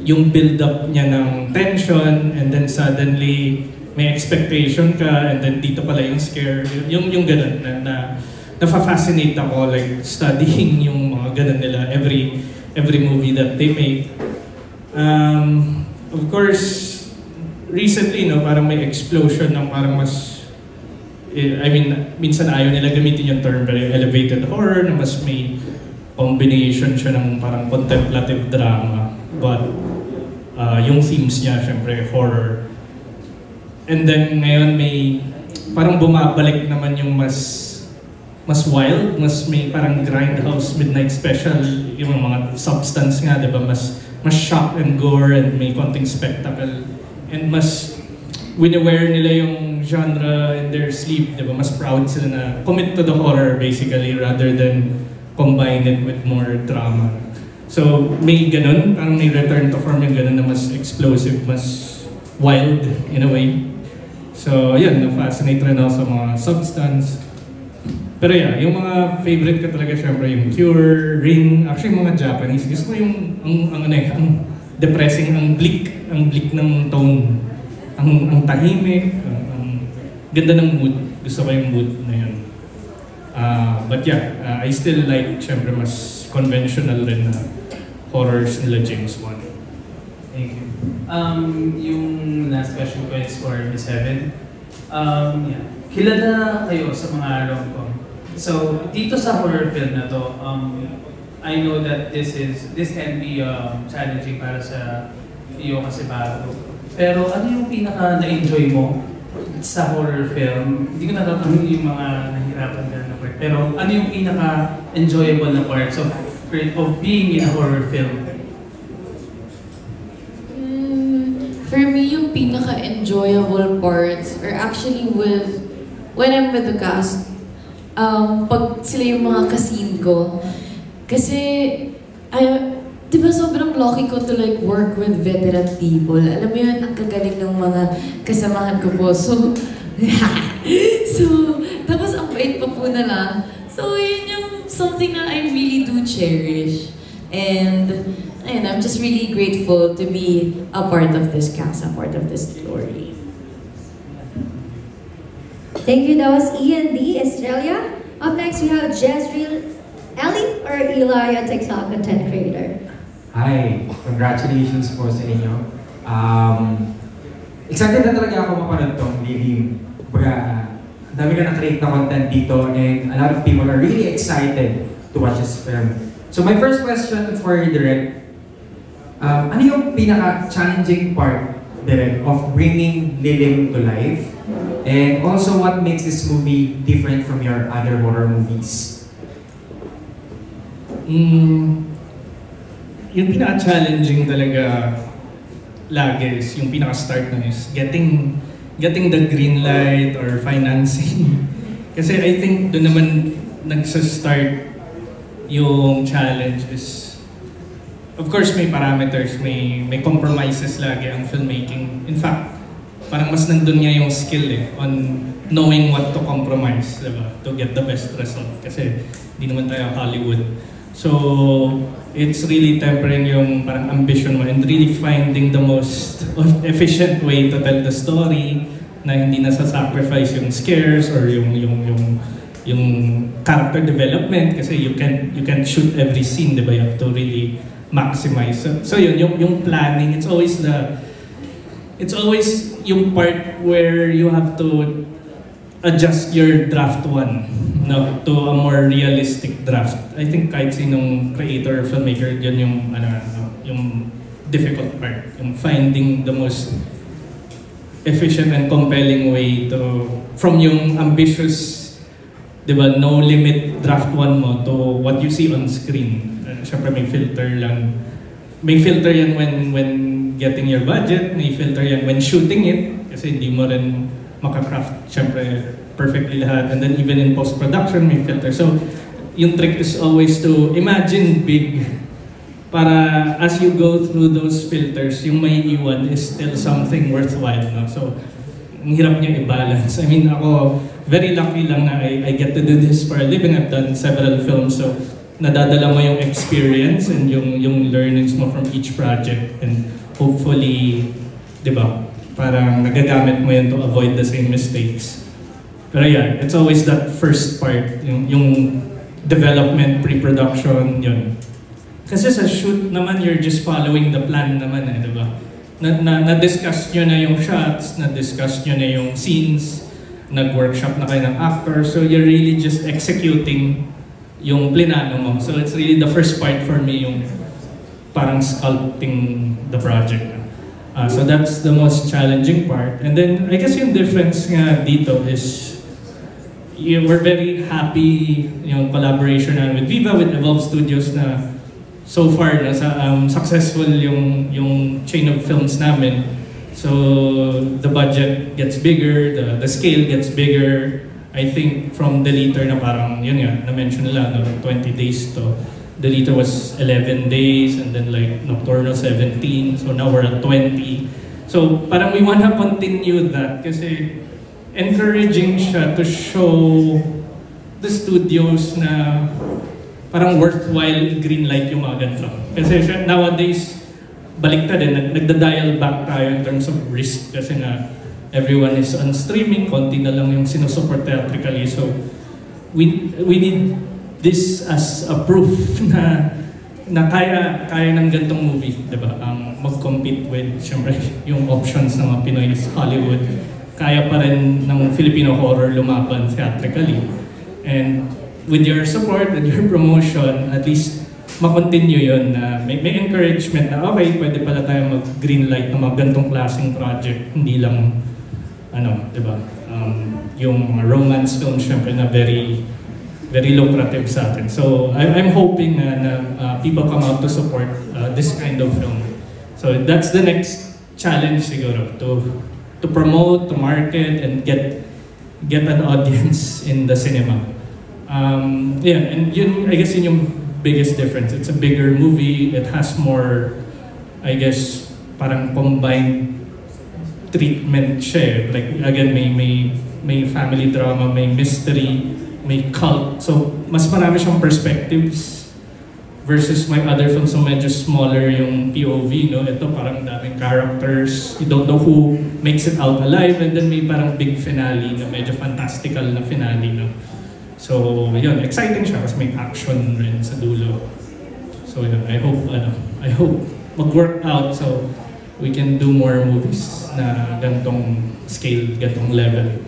Yung build-up niya ng tension and then suddenly may expectation ka and then dito pala yung scare. Yung ganun na nafa-fascinate ako, like studying yung mga ganun nila every movie that they make. Of course, recently, parang may explosion ng parang mas, minsan ayaw nila gamitin yung term, pero yung elevated horror na mas may combination siya ng parang contemplative drama. But yung themes niya, syempre, horror. And then ngayon may parang bumabalik naman yung mas wild, mas may parang grindhouse midnight special, yung mga substance nga, diba? Mas shock and gore and may konting spectacle. And mas wini-wear nila yung genre in their sleeve, diba? Mas proud sila na commit to the horror basically rather than combine it with more drama. So may ganun, parang may return to form yung ganun na mas explosive, mas wild in a way. So yun, na-fascinate rin ako sa mga substance. Pero yeah, yung mga favorite ko talaga syempre yung Cure, Ring, actually mga Japanese. Gusto ko yung ang depressing, ang bleak ng tone. Ang tahimik, ang ganda ng mood. Gusto ko yung mood na yun. But yeah, I still like syempre mas conventional rin na horrors nila James Wan. Thank you. Yung last question ko is for Miss Heaven. Yeah. Kilala kayo sa mga rom-com. So, dito sa horror film na to, I know that this can be challenging para sa iyo kasi bago. Pero ano yung pinaka na-enjoy mo sa horror film? Hindi ko natatanong yung mga nahirapan ka na part. Pero ano yung pinaka enjoyable na parts of being in a horror film? For me, yung pinaka-enjoyable parts are actually when I'm with the cast. Pag sila yung mga kasing ko. Kasi, di ba sobrang lucky ko to like work with veteran people. Alam mo yun, ang kagaling ng mga kasamahan ko po. So, tapos ang bait pa po nila. So, yun yung something that I really do cherish. And I'm just really grateful to be a part of this cast, a part of this story. Thank you. That was Ian Lee, Estrella. Up next, we have Jezreel Ellie or Eli, a TikTok content creator? Hi! Congratulations po sa inyo. Excited na talaga ako mapanood tong Lilim. Kumbaga, ang dami na na-create na content dito and a lot of people are really excited to watch this film. So my first question for Direk, ano yung pinaka-challenging part, Direk, of bringing Lilim to life? And also, what makes this movie different from your other horror movies? Yung pinaka-challenging talaga lagi is yung pinaka-start na is getting the green light or financing. Kasi I think doon naman nagsa-start yung challenge is, of course may parameters, may compromises lagi ang filmmaking. In fact, parang mas nandun nga yung skill on knowing what to compromise, diba? To get the best result. Kasi di naman tayo Hollywood. So, it's really tempering yung parang ambition mo and really finding the most efficient way to tell the story na hindi nasa-sacrifice yung scares or yung character development kasi you can shoot every scene, diba? You have to really maximize. So yun, yung planning, it's always yung part where you have to adjust your draft one, no, to a more realistic draft. I think kahit sinong creator or filmmaker, yun yung difficult part, yung finding the most efficient and compelling way to, from yung ambitious, diba, no limit draft one mo to what you see on screen. Siyempre may filter lang. May filter yan when getting your budget, may filter yan when shooting it, kasi hindi mo rin maka-craft siyempre perfectly lahat. And then even in post-production, may filter. So, yung trick is always to imagine big para as you go through those filters, yung may iwan is still something worthwhile. No? So, ang hirap niya i-balance. I mean, ako, very lucky lang na I get to do this for a living. I've done several films. So, nadadala mo yung experience and yung learnings mo from each project. And hopefully, di ba, parang nagagamit mo yun to avoid the same mistakes. Pero yeah, it's always that first part, yung development, pre-production, yun. Kasi sa shoot naman, you're just following the plan naman di ba? Na-discuss nyo na yung shots, na-discuss nyo na yung scenes, nag-workshop na kayo ng actor, so you're really just executing yung plinano mo. So it's really the first part for me, yung parang sculpting the project. So that's the most challenging part. And then, I guess yung difference nga dito is, we're very happy yung collaboration with Viva, with Evolve Studios na so far successful yung chain of films namin. So the budget gets bigger, the scale gets bigger. I think from Deleter na parang yun nga, na-mention nila, 20 days to. Deleter was 11 days and then like Nocturnal 17, so now we're at 20. So parang we wanna continue that kasi encouraging siya to show the studios na parang worthwhile greenlight yung mga ganito. Kasi nowadays, baliktad nagda-dial back tayo in terms of risk kasi na everyone is on streaming, konti na lang yung sinusupport theatrically. So we need this as a proof na kaya ng ganitong movie, diba? Mag-compete with, syempre, yung options ng mga Pinoy Hollywood. Kaya pa rin ng Filipino horror lumaban theatrically. And with your support and your promotion, at least makontinue yun na may encouragement na okay, pwede pala tayo mag-greenlight ng mga ganitong klaseng project. Hindi lang, diba? Yung mga romance films, syempre na very lucrative sa atin. So I'm hoping na people come out to support this kind of film. So that's the next challenge siguro, to promote, to market, and get an audience in the cinema. Yeah, and I guess yun yung biggest difference. It's a bigger movie. It has more, I guess, parang combined treatment siya. Like again, may family drama, may mystery, may cult. So mas marami siyang perspectives versus my other films, so medyo smaller yung POV, no? Ito parang daming characters, you don't know who makes it out alive, and then may parang big finale na medyo fantastical na finale, no? So, yun, exciting siya kasi may action rin sa dulo. So, yun, I hope mag-work out so we can do more movies na gantong scale, gantong level.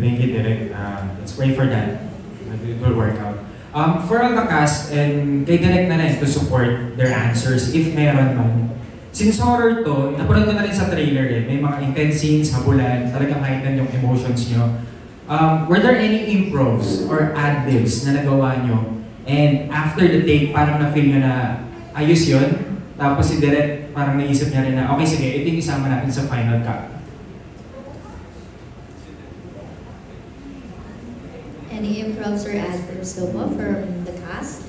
Thank you, Direk. Let's pray for that. It will work out. For all the cast and kay Direk na rin to support their answers, if meron man. Since horror to, napanood ko na rin sa trailer may mga intense scenes, habulan, talagang heighten yung emotions nyo. Were there any improvs or ad-libs na nagawa nyo? And after the take, parang na-feel nyo na ayos yun? Tapos si Direk parang naisip niya rin na, okay sige, ito yung isama natin sa final cut. Any improvs or ad-libs from the cast?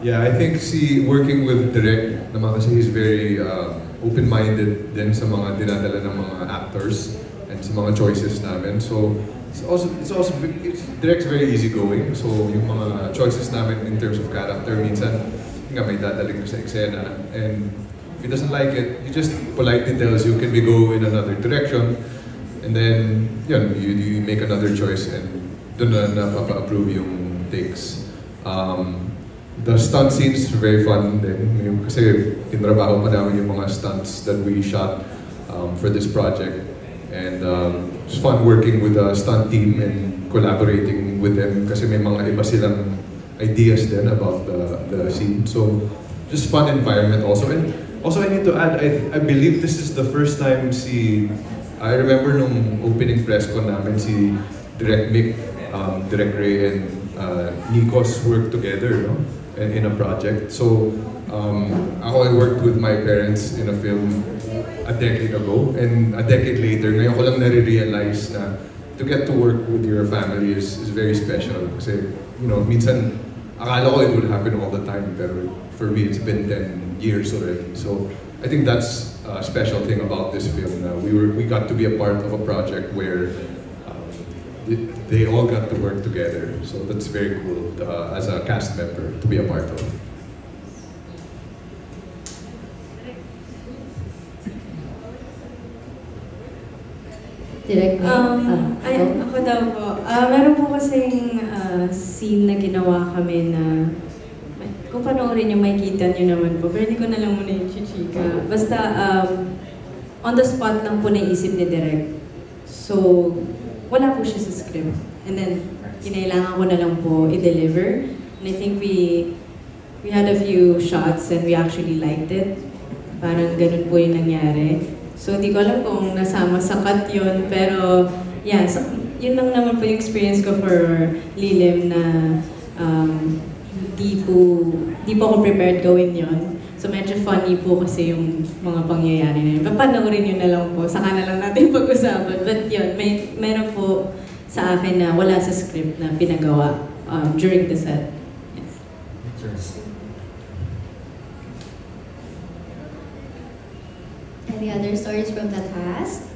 Yeah, I think working with Direk naman kasi he's very open-minded din sa mga dinadala ng mga actors and sa mga choices namin. So Direct's very easygoing. So yung mga choices namin in terms of character, minsan nga may dadaling sa eksena. And if he doesn't like it, he just politely tells you, can we go in another direction? And then yun, you make another choice and doon na napapa-approve yung takes. The stunt scenes are very fun din. Kasi tinrabaho pa namin yung mga stunts that we shot for this project. And it's fun working with the stunt team and collaborating with them kasi may mga iba silang ideas din about the scene. So just fun environment also. And also I need to add, I believe this is the first time I remember nung opening press con namin si Direk Mick, Direk Ray and Nikos worked together, no? In a project. So I worked with my parents in a film a decade ago, and a decade later, ngayon ko lang nare-realize na to get to work with your family is very special. Kasi, minsan, akala ko it would happen all the time, pero for me, it's been 10 years already. So, I think that's a special thing about this film. We got to be a part of a project where they all got to work together. So, that's very cool as a cast member to be a part of. Ako daw po. Meron po kasing scene na ginawa kami na kung panoorin nyo, makikita nyo naman po. Pero hindi ko na lang muna yung chichika. Basta, on the spot lang po naisip ni Direk. So, wala po siya sa script. And then, kinailangan ko na lang po i-deliver. And I think we had a few shots and we actually liked it. Parang ganun po yung nangyari. So, di ko alam kung nasama sa cut yun, pero yeah, so, yun lang naman po yung experience ko for Lilim na di po ako prepared gawin yun. So, medyo funny po kasi yung mga pangyayari na yun. Papanoorin yun na lang po, saka na lang natin pag-usapan. But yun, meron po sa akin na wala sa script na pinagawa during the set. Yes. Any other stories from the cast?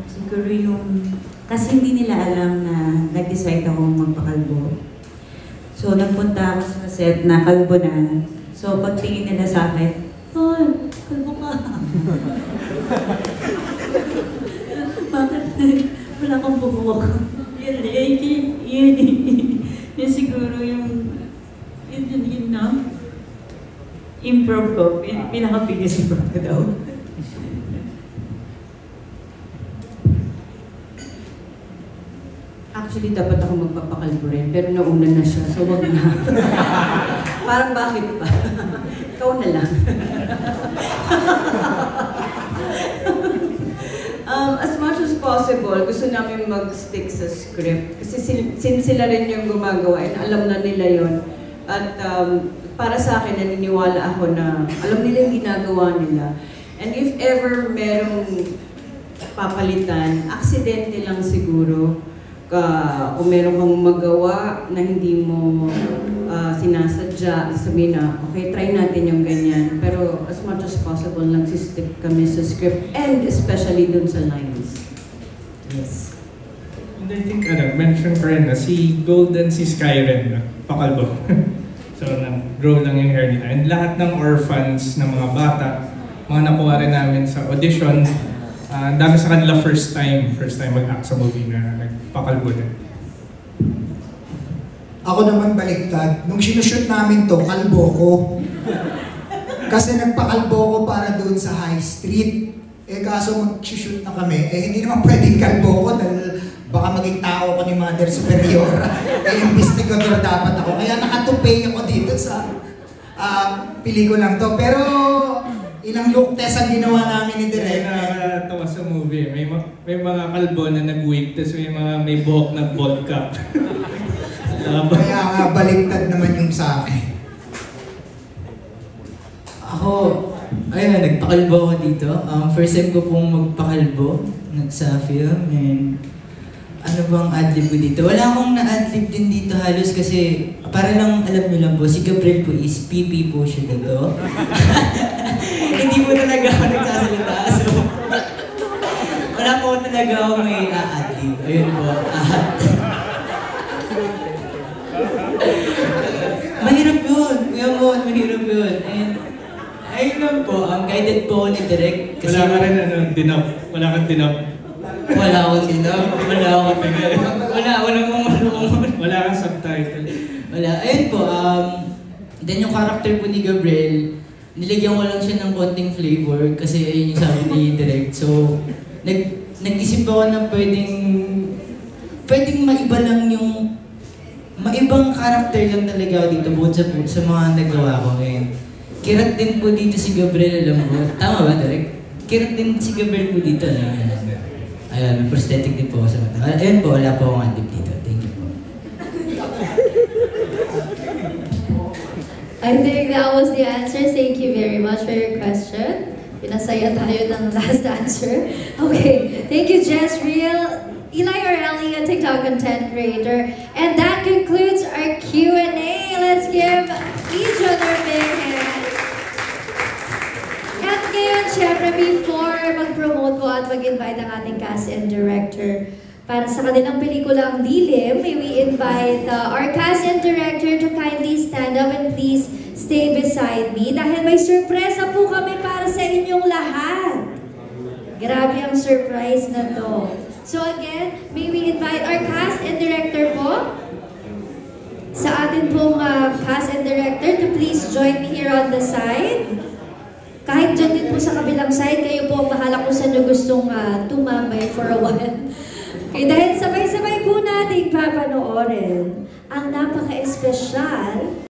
Siguro kasi hindi nila alam na nag-decide akong magpakalbo. So, nagpunta ako sa set na kalbo na. So, pagtingin nila sa akin, "Ay, kalbo ka." Bakit? Wala kang buhok. Yun siguro yun na. Improv ko. Pinaka-biggest improv ko daw. Actually, dapat ako magpapakalbo rin, pero nauna na siya, so wag na. Parang bakit pa? Ikaw na lang. As much as possible, gusto namin mag-stick sa script. Kasi since sila rin yung gumagawa, and alam na nila yon. At para sa akin, naniniwala ako na alam nila yung ginagawa nila. And if ever merong papalitan, aksidente lang siguro. Kung meron kang magawa na hindi mo sinasadya, sabihin na, okay, try natin yung ganyan. Pero as much as possible, nagsistick kami sa script and especially dun sa lines. Yes. And I think, mention ko rin na si Golden, si Skyren, pakalbo. So, grow lang yung hair nila. And lahat ng orphans ng mga bata, mga nakuha rin namin sa audition, Ang dami sa kanila first time mag-act sa movie na nagpakalbo din. Ako naman baliktad. Nung sinushoot namin to, kalbo ko. Kasi nagpakalbo ko para doon sa High Street. Kaso mag-shoot na kami, hindi naman pwedeng kalbo ko dahil baka maging tao ko ni Mother Superior. Investigador dapat ako. Kaya nakatupay ako dito sa pelikulang to. Pero ilang look test ang ginawa namin ni Direk. Nakakatawa sa movie. May mga kalbo na nag-wig, tapos may buhok na bald cap. Kaya nga, baliktad naman yung sa akin. Ako, ayun, nagpakalbo ako dito. First time ko pong magpakalbo sa film. And ano bang adlib ko dito? Wala akong na-adlib din dito halos kasi para lang alam nyo lang po, si Gabriel po is PP po siya dito. Hindi po talaga ako nagsasalita. So, wala po talaga ako may a-adlib. Ayun po. Mahirap yun. Mahirap yun. And ayun lang po, guided po ni Direk. Wala ka rin dinap. Wala kang dinap. Wala akong dinap. Wala kang subtitle. Wala. Ayun po, then yung character po ni Gabriel, niligyan ko lang siya ng konting flavor kasi ayun yung sabi ni Direk. So, nag-isip ako na pwedeng maiba lang yung maibang character lang talaga ako dito bukod sa mga nagawa ko. Kirat din po dito si Gabriel, alam mo. Tama ba, Direk? Kirat din si Gabriel po dito. Ayan, prosthetic din po ako sa mata. Ayun po, wala po akong adlib dito. Thank you po. I think that was the answer. Thank you very much for your question. Pinasaya tayo ng last answer. Okay, thank you, Jezreel, Eli or Ellie, a TikTok content creator. And that concludes our Q&A. Let's give each other a big hand. At ngayon, syempre, before mag-promote po at mag-invite ang ating cast and director para sa kanilang pelikula Ang Lilim, may we invite our cast and director to kindly stand up and please stay beside me dahil may surpresa po kami para sa inyong lahat. Grabe ang surprise na to. So again, may we invite our cast and director po sa atin pong cast and director to please join me here on the side. Kahit dyan din po sa kabilang side, kayo po ang bahala kung saan nyo gustong tumambay for a while. Okay, dahil sabay-sabay po natin papanoorin ang napaka-espesyal